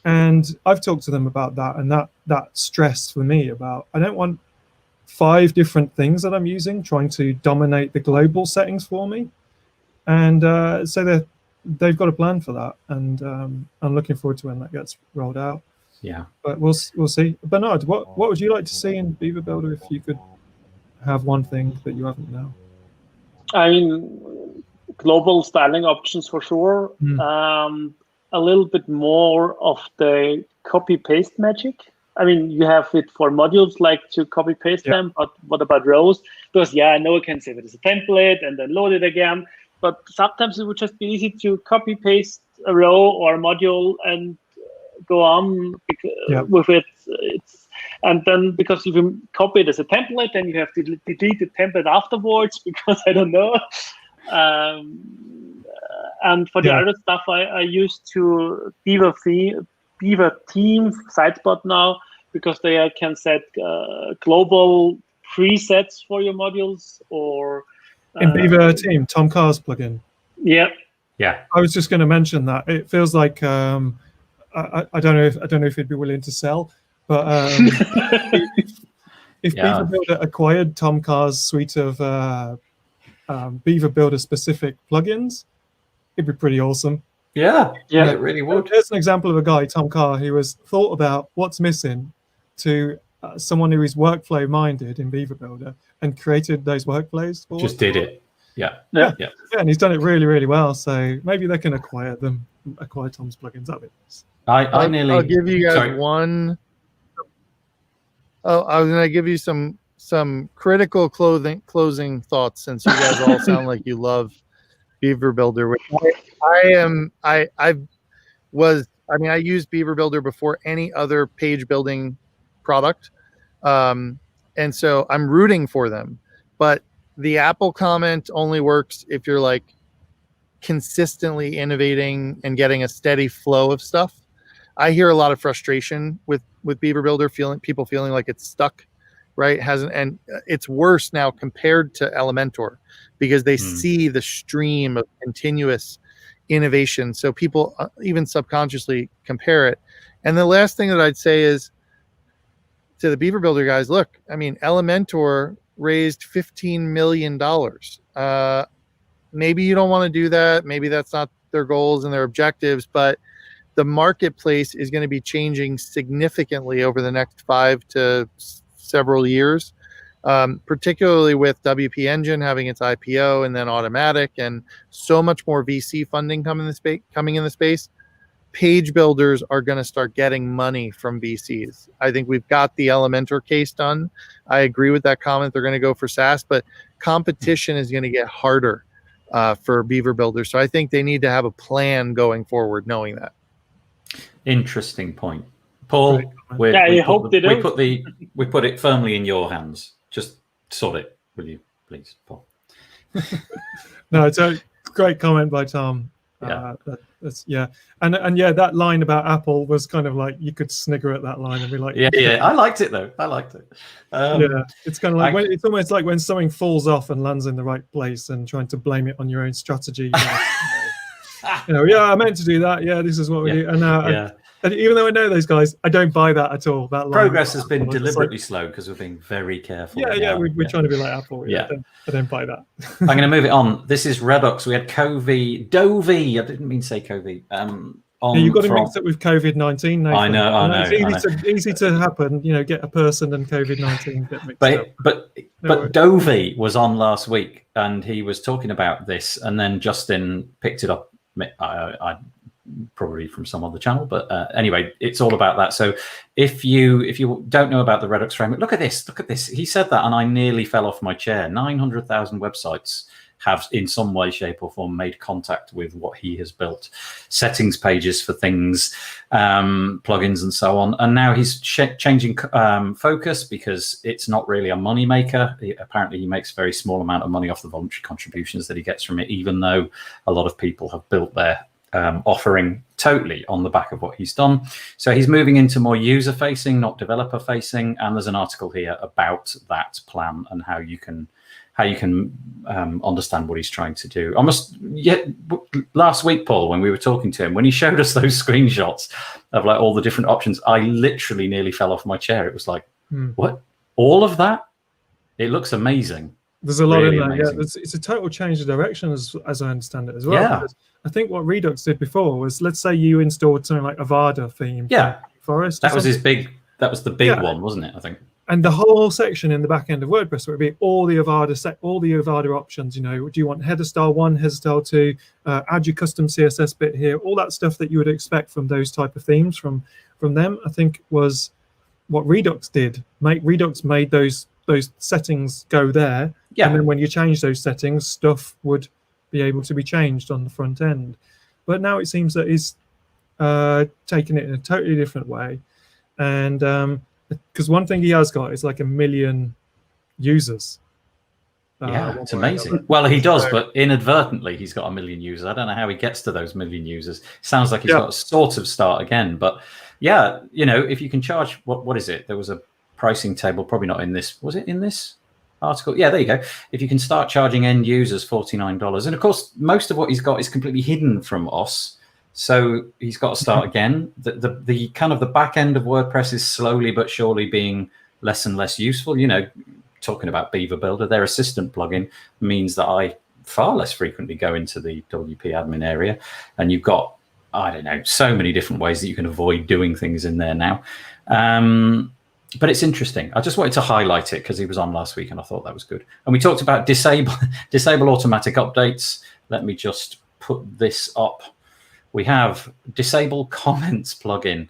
And I've talked to them about that, and that stress for me about, I don't want 5 different things that I'm using trying to dominate the global settings for me. And so they've got a plan for that, and I'm looking forward to when that gets rolled out. Yeah, but we'll see. Bernhard, what would you like to see in Beaver Builder if you could have one thing that you haven't now? I mean, global styling options for sure. A little bit more of the copy-paste magic. I mean, you have it for modules, like to copy-paste them, but what about rows? Because, I know I can save it as a template and then load it again, but sometimes it would just be easy to copy-paste a row or a module and go on with it. And then, because if you copy it as a template, then you have to delete the template afterwards, because I don't know. And for the other stuff, I used to Beaver Team Sitespot now, because they can set global presets for your modules, or in Beaver Team, Tom Carr's plugin. Yeah. I was just going to mention that it feels like I don't know if he'd be willing to sell, but if Beaver Builder acquired Tom Carr's suite of Beaver Builder specific plugins, it'd be pretty awesome. Yeah, it really would. Here's an example of a guy, Tom Carr, who has thought about what's missing to someone who is workflow minded in Beaver Builder and created those workflows. Just did it. Yeah, and he's done it really, really well. So maybe they can acquire Tom's plugins. That'd be nice. I'll give you guys one. Oh, I was going to give you some critical closing thoughts, since you guys all sound like you love Beaver Builder. Which I used Beaver Builder before any other page building product, and so I'm rooting for them. But the Apple comment only works if you're like consistently innovating and getting a steady flow of stuff. I hear a lot of frustration with Beaver Builder, people feeling like it's stuck, right? And it's worse now compared to Elementor, because they see the stream of continuous innovation. So people even subconsciously compare it. And the last thing that I'd say is to the Beaver Builder guys, look, I mean, Elementor raised $15 million. Maybe you don't want to do that. Maybe that's not their goals and their objectives, but the marketplace is going to be changing significantly over the next 5 to several years, particularly with WP Engine having its IPO and then Automattic and so much more VC funding coming in the space. Page builders are going to start getting money from VCs. I think we've got the Elementor case done. I agree with that comment. They're going to go for SaaS, but competition is going to get harder for Beaver builders. So I think they need to have a plan going forward, knowing that. Interesting point, Paul. We put it firmly in your hands. Just sort it, will you, please, Paul? No, it's a great comment by Tom. Yeah. And yeah, that line about Apple was kind of like you could snigger at that line and be like, yeah. I liked it though. I liked it. Yeah, it's kind of like it's almost like when something falls off and lands in the right place and trying to blame it on your own strategy. I meant to do that. Yeah, this is what we do. And even though I know those guys, I don't buy that at all. That line progress has been deliberately slow because we're being very careful. We're trying to be like Apple. I don't buy that. I'm going to move it on. This is Redux. We had Dovey. I didn't mean to say Covey. You've got to mix it with COVID-19. Nathan. I know. It's easy to happen. Get a person and COVID-19 get mixed up. But Dovey was on last week and he was talking about this, and then Justin picked it up. I probably from some other channel, but anyway, it's all about that. So if you don't know about the Redux framework, look at this. He said that and I nearly fell off my chair. 900,000 websites have in some way, shape or form made contact with what he has built. Settings pages for things, plugins and so on. And now he's changing focus because it's not really a money maker. Apparently he makes a very small amount of money off the voluntary contributions that he gets from it, even though a lot of people have built their offering totally on the back of what he's done. So he's moving into more user facing, not developer facing. And there's an article here about that plan and how you can understand what he's trying to do. Last week, Paul, when we were talking to him, when he showed us those screenshots of like all the different options, I literally nearly fell off my chair. It was like, what? All of that? It looks amazing. There's a lot in there. Yeah, it's a total change of direction as I understand it as well. Yeah. I think what Redux did before was, let's say you installed something like Avada theme. Yeah. Forest. That was the big one, wasn't it? I think. And the whole section in the back end of WordPress would be all the Avada options. Do you want header style 1, header style 2, add your custom CSS bit here, all that stuff that you would expect from those type of themes from them. I think was what Redux did. Redux made those settings go there, and then when you change those settings, stuff would be able to be changed on the front end. But now it seems that he's taking it in a totally different way, and because one thing he has got is like 1 million users. It's amazing. Well, he does, but inadvertently he's got 1 million users. I don't know how he gets to those 1 million users. Sounds like he's got to sort of start again. But if you can charge, what is it? There was a pricing table, probably not in this. Was it in this article? Yeah, there you go. If you can start charging end users $49, and of course, most of what he's got is completely hidden from us. So he's got to start again. The kind of the back end of WordPress is slowly but surely being less and less useful. Talking about Beaver Builder, their assistant plugin means that I far less frequently go into the WP admin area. And you've got, I don't know, so many different ways that you can avoid doing things in there now. But it's interesting. I just wanted to highlight it because he was on last week and I thought that was good. And we talked about disable automatic updates. Let me just put this up. We have disable comments plugin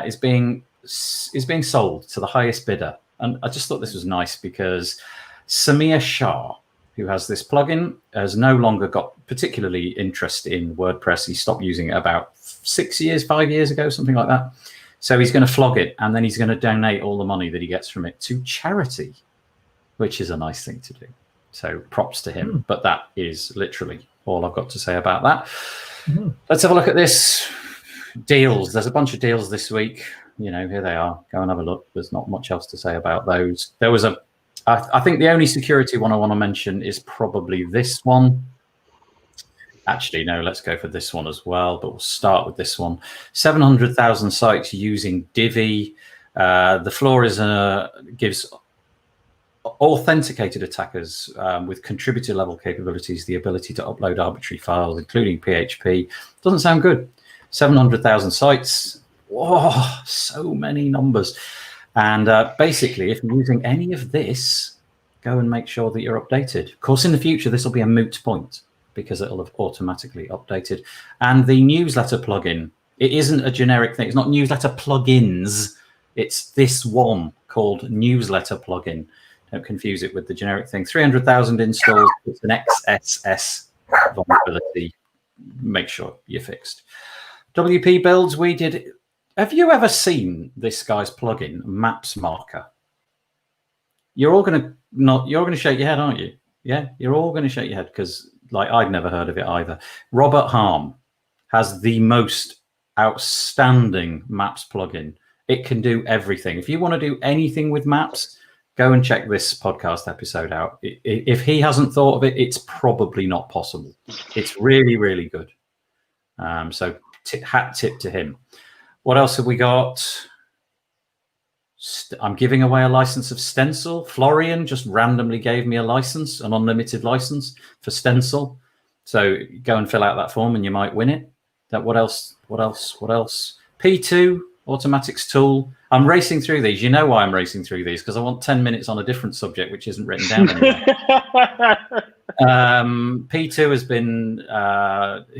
is being sold to the highest bidder, and I just thought this was nice because Samir Shah, who has this plugin, has no longer got particularly interest in WordPress. He stopped using it about 5 years ago, something like that. So he's going to flog it, and then he's going to donate all the money that he gets from it to charity, which is a nice thing to do. So props to him. But that is literally all I've got to say about that. Let's have a look at this. Deals. There's a bunch of deals this week. Here they are. Go and have a look. There's not much else to say about those. There was I think the only security one I want to mention is probably this one. Actually, no, let's go for this one as well, but we'll start with this one. 700,000 sites using Divi. The floor gives authenticated attackers with contributor level capabilities the ability to upload arbitrary files, including PHP. Doesn't sound good. 700,000 sites. Whoa, so many numbers. And basically, if you're using any of this, go and make sure that you're updated. Of course, in the future, this will be a moot point because it'll have automatically updated. And the newsletter plugin, it isn't a generic thing. It's not newsletter plugins. It's this one called newsletter plugin. Don't confuse it with the generic thing. 300,000 installs. It's an XSS vulnerability. Make sure you're fixed. WP builds, we did. Have you ever seen this guy's plugin, Maps Marker? You're all going to shake your head, aren't you? Yeah, you're all going to shake your head because, like, I'd never heard of it either. Robert Harm has the most outstanding Maps plugin. It can do everything. If you want to do anything with maps, go and check this podcast episode out. If he hasn't thought of it, it's probably not possible. It's really, really good. So hat tip to him. What else have we got? I'm giving away a license of Stencil. Florian just randomly gave me a license, an unlimited license for Stencil. So go and fill out that form and you might win it. What else? P2, Automattic's tool. I'm racing through these. You know why I'm racing through these? Because I want 10 minutes on a different subject, which isn't written down anymore. P2 has been,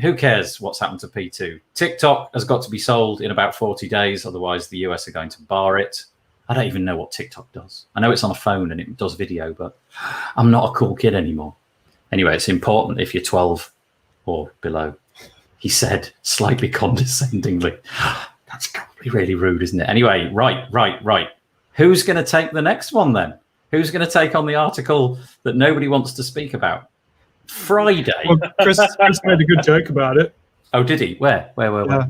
who cares what's happened to P2? TikTok has got to be sold in about 40 days. Otherwise, the US are going to bar it. I don't even know what TikTok does. I know it's on a phone and it does video, but I'm not a cool kid anymore. Anyway, it's important if you're 12 or below. He said slightly condescendingly. That's probably really rude, isn't it? Anyway, right. Who's going to take the next one then? Who's going to take on the article that nobody wants to speak about? Friday. Well, Chris made a good joke about it. Oh, did he? Where? Yeah. I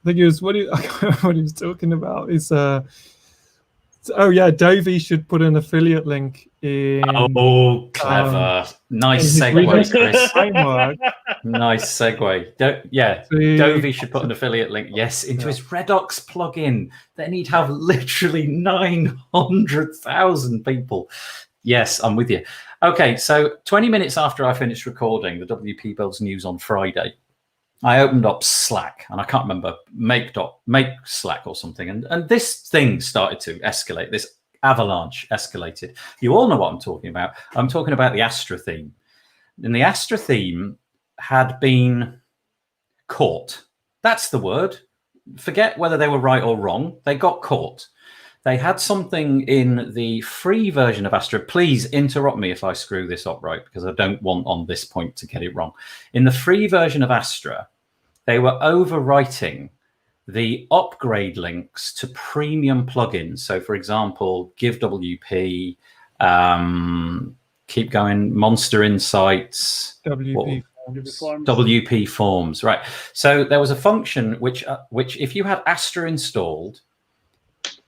think it was what he was talking about. Is Dovey should put an affiliate link in. Oh, clever! Nice segue, Chris. Framework. Nice segue. Dovey should put an affiliate link. Yes, into his Redux plugin. Then he'd have literally 900,000 people. Yes, I'm with you. Okay, so 20 minutes after I finished recording the WP Builds news on Friday, I opened up Slack, and I can't remember, make Slack or something, and this thing started to escalate. This avalanche escalated. You all know what I'm talking about. I'm talking about the Astra theme. And the Astra theme had been caught. That's the word. Forget whether they were right or wrong. They got caught. They had something in the free version of Astra. Please interrupt me if I screw this up, right? Because I don't want on this point to get it wrong. In the free version of Astra, they were overwriting the upgrade links to premium plugins. So, for example, GiveWP, keep going, Monster Insights, WP Forms, right? So there was a function which if you had Astra installed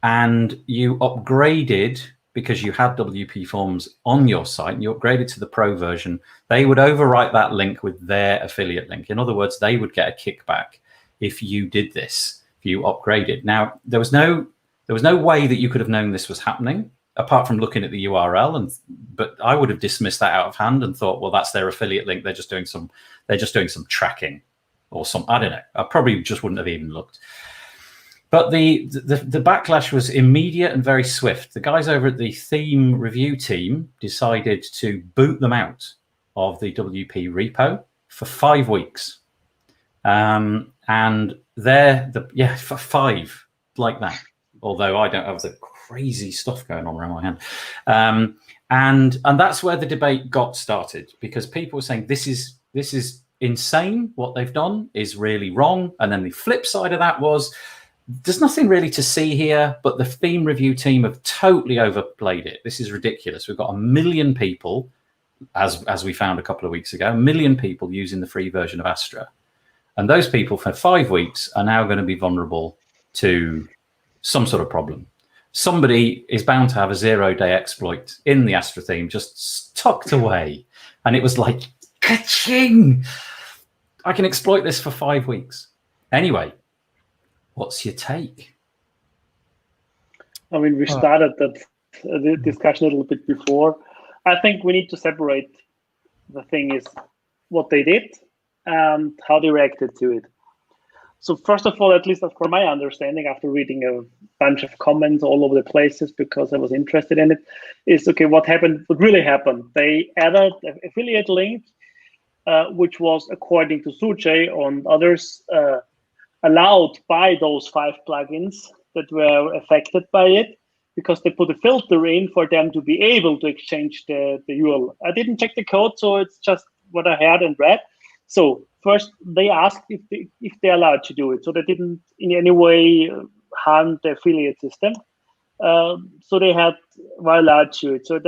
and you upgraded because you had WP Forms on your site and you upgraded to the pro version, they would overwrite that link with their affiliate link. In other words, they would get a kickback if you did this, if you upgraded. Now, there was no way that you could have known this was happening apart from looking at the URL, but I would have dismissed that out of hand and thought, well, that's their affiliate link. They're just doing some tracking or some, I don't know. I probably just wouldn't have even looked. But the backlash was immediate and very swift. The guys over at the theme review team decided to boot them out of the WP repo for 5 weeks. And for 5 like that. Although I don't have the crazy stuff going on around my hand. And that's where the debate got started, because people were saying this is insane. What they've done is really wrong. And then the flip side of that was, there's nothing really to see here, but the theme review team have totally overplayed it. This is ridiculous. We've got 1 million people, as we found a couple of weeks ago, 1 million people using the free version of Astra. And those people for 5 weeks are now going to be vulnerable to some sort of problem. Somebody is bound to have a 0-day exploit in the Astra theme just tucked away. And it was like, ka-ching! I can exploit this for 5 weeks. Anyway, what's your take? I mean, we started that discussion a little bit before. I think we need to separate the thing is what they did and how they reacted to it. So first of all, at least for my understanding, after reading a bunch of comments all over the places because I was interested in it, is okay, what really happened? They added an affiliate link, which was, according to Sujay and others, allowed by those 5 plugins that were affected by it, because they put a filter in for them to be able to exchange the URL. I didn't check the code, so it's just what I heard and read. So first, they asked if they're allowed to do it. So they didn't in any way harm the affiliate system. So they were allowed to it. So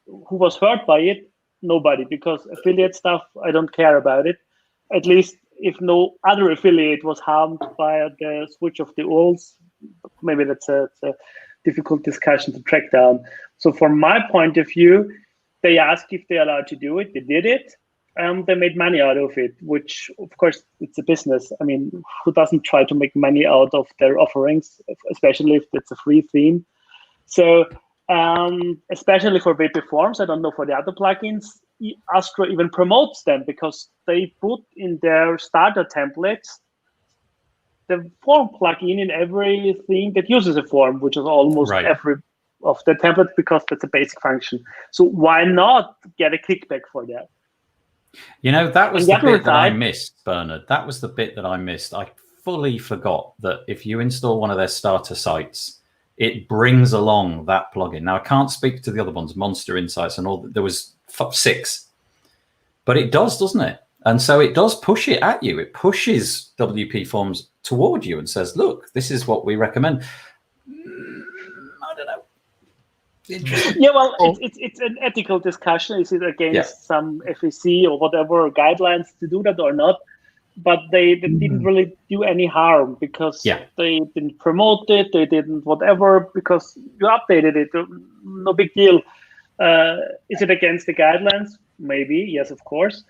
who was hurt by it? Nobody, because affiliate stuff, I don't care about it. At least if no other affiliate was harmed by the switch of the URLs, maybe that's a difficult discussion to track down. So from my point of view, they asked if they're allowed to do it. They did it. They made money out of it, which, of course, it's a business. I mean, who doesn't try to make money out of their offerings, especially if it's a free theme? So, especially for WP Forms, I don't know for the other plugins, Astro even promotes them because they put in their starter templates the form plugin in every theme that uses a form, which is almost every of the templates, because that's a basic function. So why not get a kickback for that? You know, that was the bit that I missed, Bernhard. That was the bit that I missed. I fully forgot that if you install one of their starter sites, it brings along that plugin. Now, I can't speak to the other ones, Monster Insights and all. There was 6. But it does, doesn't it? And so it does push it at you. It pushes WP Forms toward you and says, look, this is what we recommend. I don't know. Yeah, well, it's an ethical discussion. Is it against some FEC or whatever guidelines to do that or not? But they didn't really do any harm because they didn't promote it, they didn't whatever, because you updated it. No big deal. Is it against the guidelines? Maybe, yes, of course.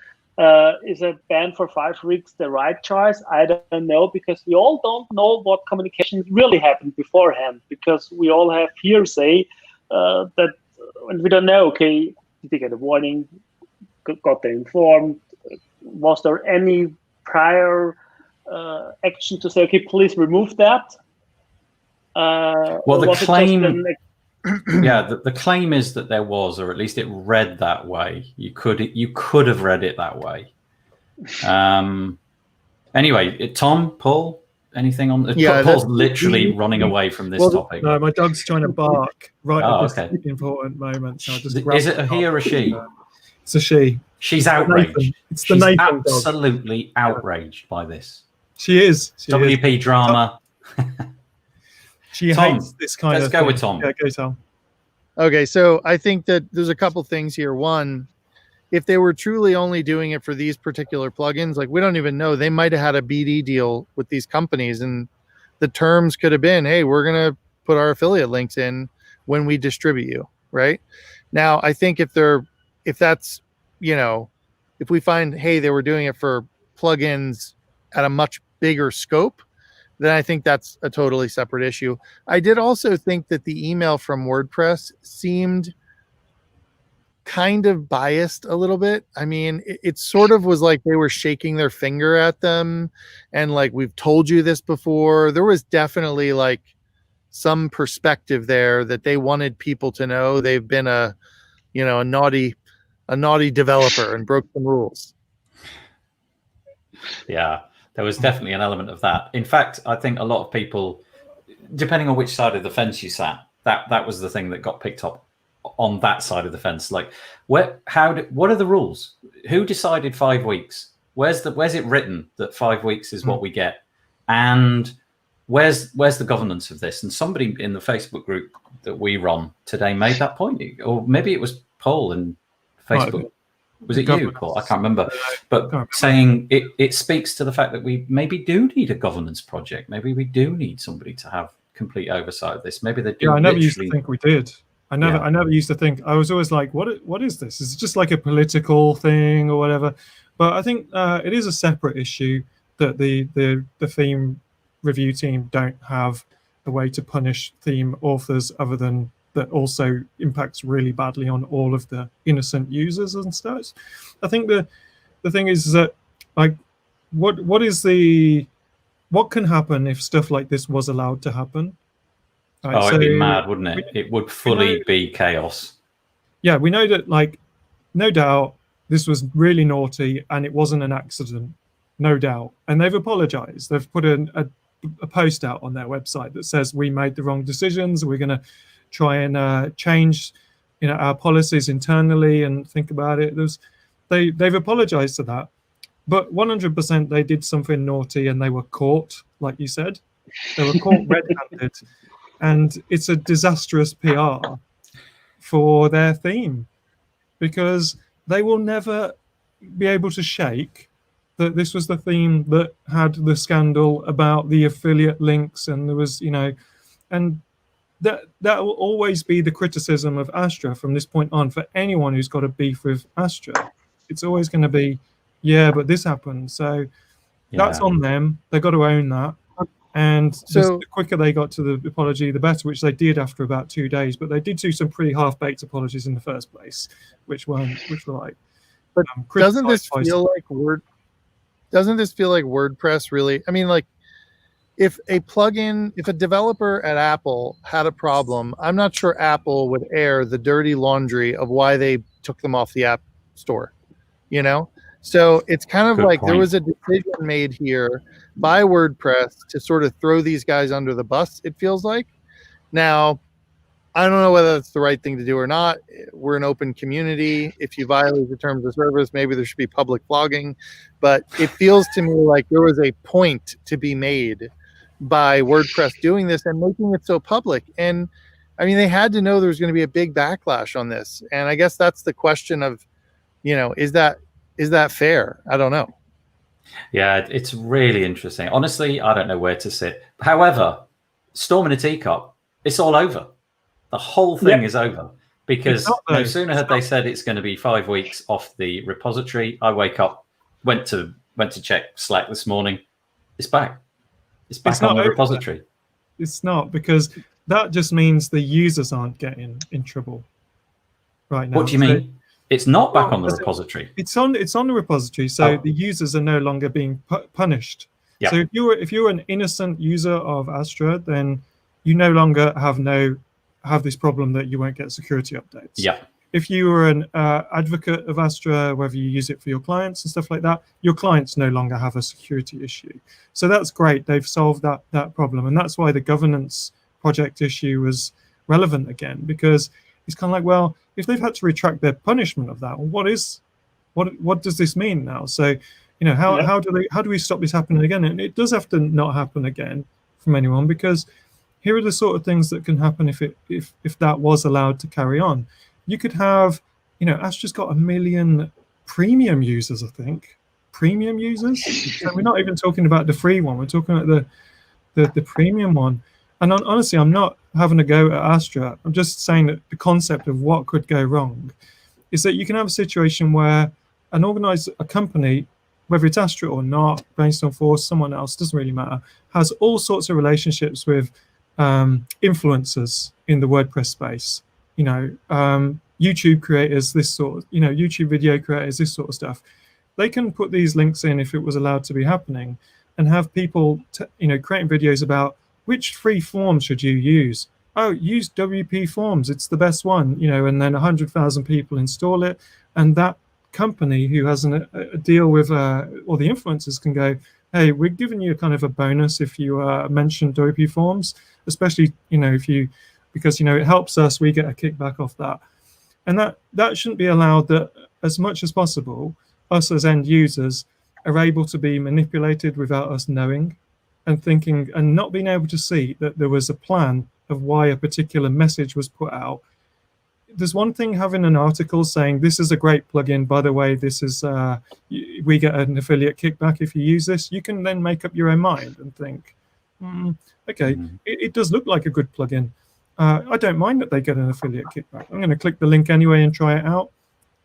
Is a ban for 5 weeks the right choice? I don't know, because we all don't know what communication really happened beforehand, because we all have hearsay. That we don't know, okay, did they get a warning? Got they informed? Was there any prior action to say, okay, please remove that? Well, the claim, the claim is that there was, or at least it read that way. You could have read it that way. Anyway, Tom, Paul, anything on? Paul's literally running away from this topic. No, my dog's trying to bark at this important moment. So is it a he or a she? It's a she. She's outraged. She's absolutely outraged by this. She is. WP drama. She hates this kind of. Let's go with Tom. Yeah, go Tom. Okay, so I think that there's a couple things here. One, if they were truly only doing it for these particular plugins, like we don't even know, they might have had a BD deal with these companies, and the terms could have been, hey, we're going to put our affiliate links in when we distribute you, right? Now, I think if that's, if we find, hey, they were doing it for plugins at a much bigger scope, then I think that's a totally separate issue. I did also think that the email from WordPress seemed kind of biased a little bit. I mean, it sort of was like they were shaking their finger at them and like, we've told you this before. There was definitely like some perspective there that they wanted people to know they've been a naughty developer and broke some rules. Yeah, there was definitely an element of that. In fact, I think a lot of people, depending on which side of the fence you sat, that was the thing that got picked up on that side of the fence. Like, what are the rules? Who decided 5 weeks? Where's it written that 5 weeks is what we get? And where's the governance of this? And somebody in the Facebook group that we run today made that point, or maybe it was Paul in Facebook. Was it you, Paul? I can't remember. But saying it speaks to the fact that we maybe do need a governance project. Maybe we do need somebody to have complete oversight of this. Maybe they do. Yeah, I never used to think we did. I never used to think. I was always like, what is this? Is it just like a political thing or whatever? But I think it is a separate issue that the theme review team don't have a way to punish theme authors other than that also impacts really badly on all of the innocent users and stuff. I think the thing is that, like, what is the what can happen if stuff like this was allowed to happen? Right, oh, it'd so be mad, wouldn't it? It would fully be chaos. Yeah, we know that, like, no doubt this was really naughty and it wasn't an accident, no doubt. And they've apologized. They've put a post out on their website that says we made the wrong decisions. We're going to try and change, our policies internally and think about it. They've apologized for that, but 100% they did something naughty and they were caught, like you said. They were caught red-handed, and it's a disastrous PR for their theme, because they will never be able to shake that this was the theme that had the scandal about the affiliate links, and there was, and that will always be the criticism of Astra from this point on for anyone who's got a beef with Astra. It's always going to be, yeah, but this happened. So that's on them. They've got to own that. And so the quicker they got to the apology, the better, which they did after about 2 days. But they did do some pretty half-baked apologies in the first place, which were like. But doesn't this feel like WordPress really? I mean, like, if a developer at Apple had a problem, I'm not sure Apple would air the dirty laundry of why they took them off the App Store. So it's kind of like there was a decision made here by WordPress to sort of throw these guys under the bus, it feels like. Now, I don't know whether that's the right thing to do or not. We're an open community. If you violate the terms of service, maybe there should be public flogging. But it feels to me like there was a point to be made by WordPress doing this and making it so public. And I mean, they had to know there was going to be a big backlash on this. And I guess that's the question of, is that fair? I don't know. Yeah, it's really interesting. Honestly, I don't know where to sit. However, storm in a teacup, it's all over. The whole thing is over, because no sooner had they said it's going to be 5 weeks off the repository, I wake up, went to check Slack this morning. It's back. It's back on the repository. It's not, because that just means the users aren't getting in trouble right now. What do you mean? It's not back on the repository. It's on the repository, so the users are no longer being punished. Yeah. So if you're an innocent user of Astra, then you no longer have this problem that you won't get security updates. Yeah. If you were an advocate of Astra, whether you use it for your clients and stuff like that, your clients no longer have a security issue. So that's great. They've solved that problem, and that's why the governance project issue was relevant again, because it's kind of like, well, if they've had to retract their punishment of that, what does this mean now? So, how do we stop this happening again? And it does have to not happen again from anyone, because here are the sort of things that can happen if that was allowed to carry on. You could have, Astra's got 1 million premium users, I think. Premium users? So we're not even talking about the free one. We're talking about the premium one. And honestly, I'm not having a go at Astra. I'm just saying that the concept of what could go wrong is that you can have a situation where a company, whether it's Astra or not, Brainstorm Force, someone else, doesn't really matter, has all sorts of relationships with influencers in the WordPress space. YouTube creators, YouTube video creators, this sort of stuff. They can put these links in if it was allowed to be happening, and have people, creating videos about which free form should you use. Oh, use WP Forms. It's the best one, and then 100,000 people install it. And that company who has a deal with all the influencers can go, hey, we're giving you kind of a bonus if you mention WP Forms, especially, because it helps us, we get a kickback off that. And that shouldn't be allowed, that as much as possible, us as end users are able to be manipulated without us knowing, and thinking and not being able to see that there was a plan of why a particular message was put out. There's one thing having an article saying this is a great plugin, by the way, this is we get an affiliate kickback if you use this. You can then make up your own mind and think, okay, it does look like a good plugin. I don't mind that they get an affiliate kickback. I'm going to click the link anyway and try it out.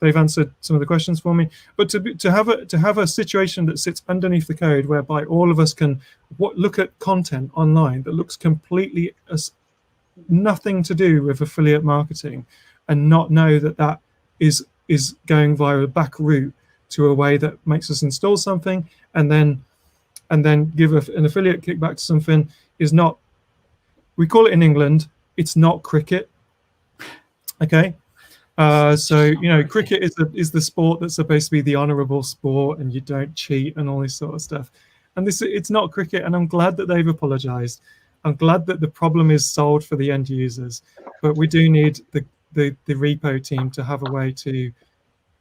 They've answered some of the questions for me. But to have a situation that sits underneath the code whereby all of us can look at content online that looks completely as nothing to do with affiliate marketing, and not know that is going via a back route to a way that makes us install something, and then and then give an affiliate kickback to something is not, we call it in England, it's not cricket. Okay. So, you know, cricket is the sport that's supposed to be the honorable sport and you don't cheat and all this sort of stuff. And it's not cricket, and I'm glad that they've apologized. I'm glad that the problem is solved for the end users, but we do need the repo team to have a way to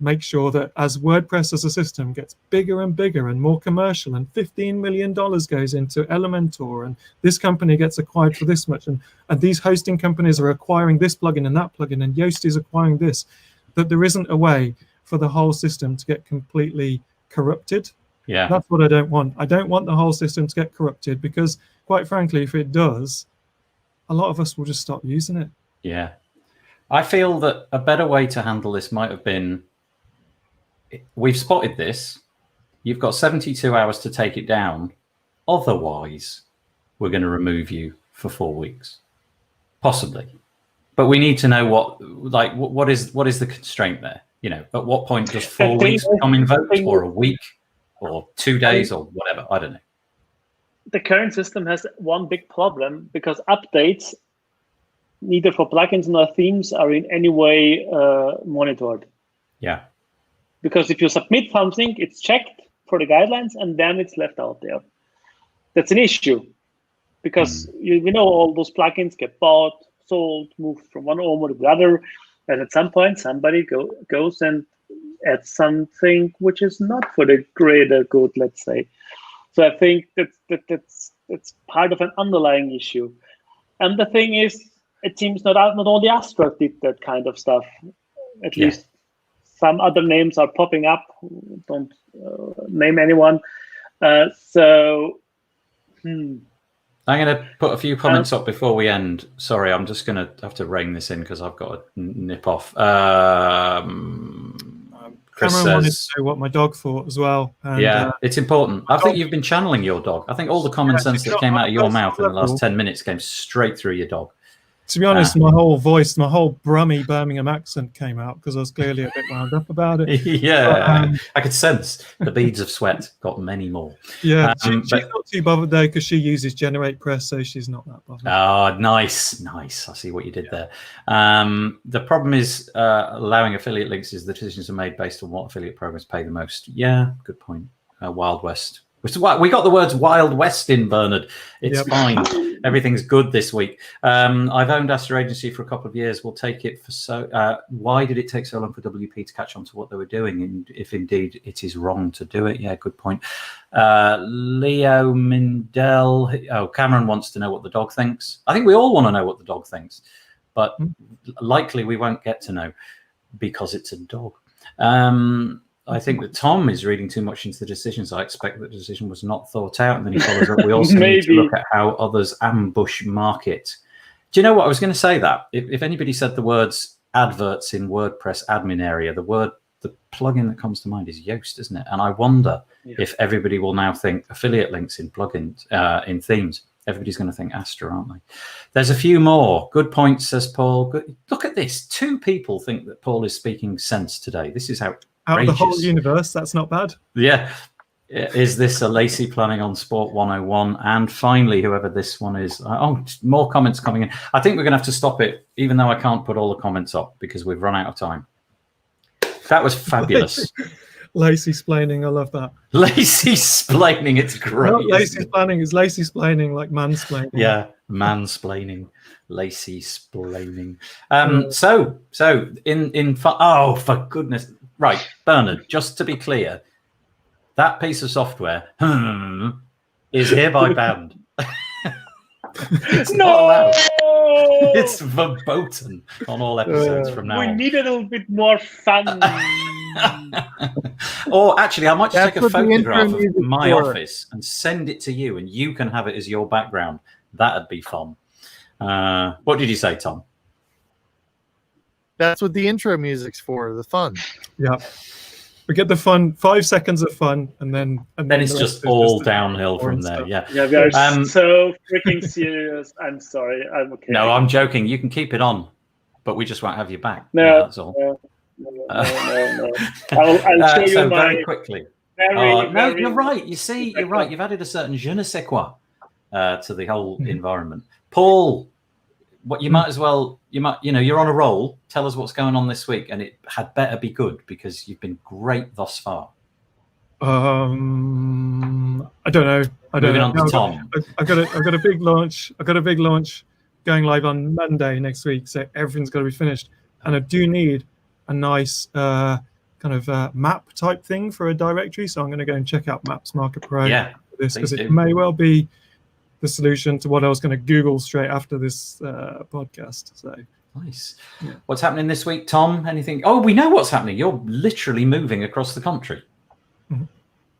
make sure that as WordPress as a system gets bigger and bigger and more commercial, and $15 million goes into Elementor, and this company gets acquired for this much, and these hosting companies are acquiring this plugin and that plugin, and Yoast is acquiring this, that there isn't a way for the whole system to get completely corrupted. Yeah, that's what I don't want. I don't want the whole system to get corrupted, because quite frankly, if it does, a lot of us will just stop using it. Yeah. I feel that a better way to handle this might have been, we've spotted this, you've got 72 hours to take it down, otherwise we're going to remove you for 4 weeks, possibly. But we need to know what is the constraint there? You know, at what point does 4 weeks become invoked, or a week, or 2 days, or whatever? I don't know. The current system has one big problem, because updates, neither for plugins nor themes, are in any way monitored. Yeah. Because if you submit something, it's checked for the guidelines, and then it's left out there. That's an issue, because we know all those plugins get bought, sold, moved from one owner to the other, and at some point somebody goes and adds something which is not for the greater good, let's say. So I think that's part of an underlying issue. And the thing is, it seems not only Astra did that kind of stuff. At least some other names are popping up. Don't name anyone. I'm going to put a few comments up before we end. Sorry, I'm just going to have to rein this in because I've got to nip off. Chris Cameron wanted says, to know what my dog thought as well. And, it's important. I think you've been channeling your dog. I think all the common sense that came out of your mouth in the last 10 minutes came straight through your dog. To be honest, my whole voice, my whole Brummy Birmingham accent came out because I was clearly a bit wound up about it. I could sense the beads of sweat got many more. Yeah, she's not too bothered though, because she uses Generate Press, so she's not that bothered. Oh, nice. I see what you did there. The problem is allowing affiliate links is the decisions are made based on what affiliate programs pay the most. Yeah, good point. Wild West. We got the words Wild West in, Bernhard. It's fine. Everything's good this week. I've owned Astra Agency for a couple of years. We'll take it for why did it take so long for WP to catch on to what they were doing? And if indeed it is wrong to do it. Yeah, good point. Leo Mindell. Oh, Cameron wants to know what the dog thinks. I think we all want to know what the dog thinks, but likely we won't get to know because it's a dog. I think that Tom is reading too much into the decisions. I expect that the decision was not thought out. And then he follows up. We also need to look at how others ambush market. Do you know what? I was going to say that. If anybody said the words adverts in WordPress admin area, the plugin that comes to mind is Yoast, isn't it? And I wonder if everybody will now think affiliate links in plugins, in themes. Everybody's going to think Astra, aren't they? There's a few more. Good points, says Paul. Look at this. 2 people think that Paul is speaking sense today. This is how... Out of the whole universe, that's not bad. Yeah. Is this a Lacey planning on Sport 101? And finally, whoever this one is. More comments coming in. I think we're going to have to stop it, even though I can't put all the comments up because we've run out of time. That was fabulous. Lacey splaining, I love that. Lacey splaining, it's great. Not Lacey splaining, it's Lacey splaining, like mansplaining. Yeah, mansplaining. Lacey splaining. For goodness. Right, Bernhard, just to be clear, that piece of software is hereby banned. It's not allowed. It's verboten on all episodes from now on. We need a little bit more fun. Or actually, I might just take a photograph of my office and send it to you, and you can have it as your background. That'd be fun. What did you say, Tom? That's what the intro music's for, the fun. Yeah. We get the fun, 5 seconds of fun, and then it's just all downhill from there. Yeah. Yeah, we are so freaking serious. I'm sorry. I'm okay. No, I'm joking. You can keep it on, but we just won't have you back. No, that's all. No. I'll show you very quickly. No, you're right. You see, you're right. You've added a certain je ne sais quoi to the whole environment. Paul, what you might as well, you're on a roll. Tell us what's going on this week, and it had better be good because you've been great thus far. I don't know. Moving on to Tom. I've got a big launch. I've got a big launch going live on Monday next week, so everything's got to be finished. And I do need a nice kind of map type thing for a directory. So I'm going to go and check out Maps Market Pro for this, because it may well be the solution to what I was going to Google straight after this podcast. So nice. Yeah. What's happening this week, Tom? Anything? Oh, we know what's happening. You're literally moving across the country.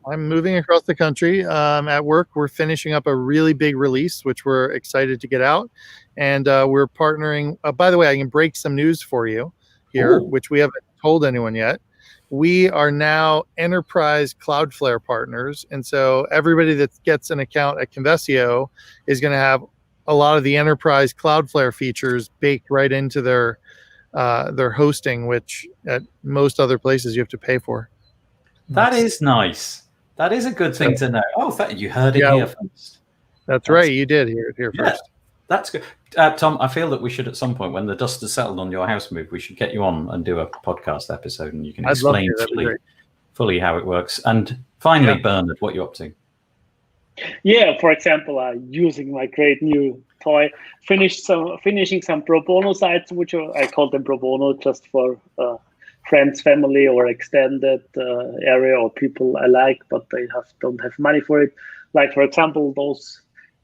I'm moving across the country. At work, we're finishing up a really big release, which we're excited to get out. And we're partnering. By the way, I can break some news for you here, which we haven't told anyone yet. We are now enterprise Cloudflare partners. And so everybody that gets an account at Convesio is going to have a lot of the enterprise Cloudflare features baked right into their hosting, which at most other places you have to pay for. That is nice. That is a good thing to know. Oh, you heard it here first. That's right. You did hear it here first. That's good. Tom, I feel that we should, at some point, when the dust has settled on your house move, we should get you on and do a podcast episode, and you can explain fully how it works. And finally, Bernhard, what you're up to? Yeah, for example, using my great new toy, finishing some pro bono sites, which I call them pro bono just for friends, family, or extended area, or people I like, but they don't have money for it. Like, for example, those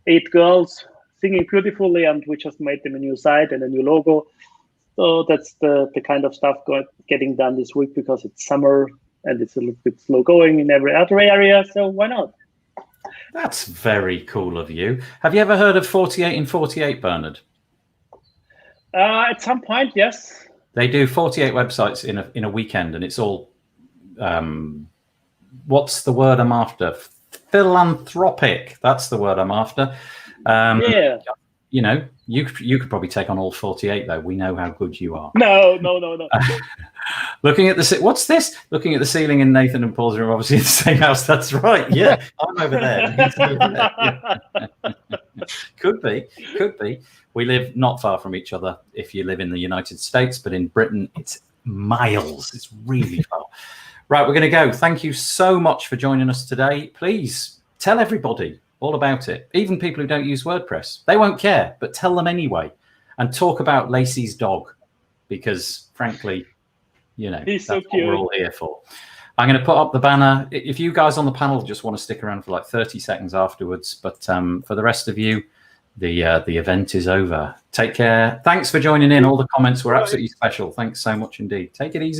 8 girls singing beautifully, and we just made them a new site and a new logo. So that's the kind of stuff getting done this week, because it's summer and it's a little bit slow going in every other area. So why not? That's very cool of you. Have you ever heard of 48 in 48, Bernhard? At some point, yes. They do 48 websites in a weekend, and it's all, what's the word I'm after? Philanthropic. That's the word I'm after. You could probably take on all 48, though. We know how good you are. No. Looking at what's this? Looking at the ceiling in Nathan and Paul's room, obviously in the same house. That's right. Yeah, I'm over there. He's over there. Yeah. Could be. We live not far from each other if you live in the United States, but in Britain, it's miles. It's really far. Right, we're going to go. Thank you so much for joining us today. Please tell everybody all about it, even people who don't use WordPress. They won't care, but tell them anyway. And talk about Lacey's dog, because frankly, he's that's so cute. What we're all here for. I'm going to put up the banner. If you guys on the panel just want to stick around for like 30 seconds afterwards, but for the rest of you, the event is over. Take care. Thanks for joining in. All the comments were absolutely special. Thanks so much indeed. Take it easy.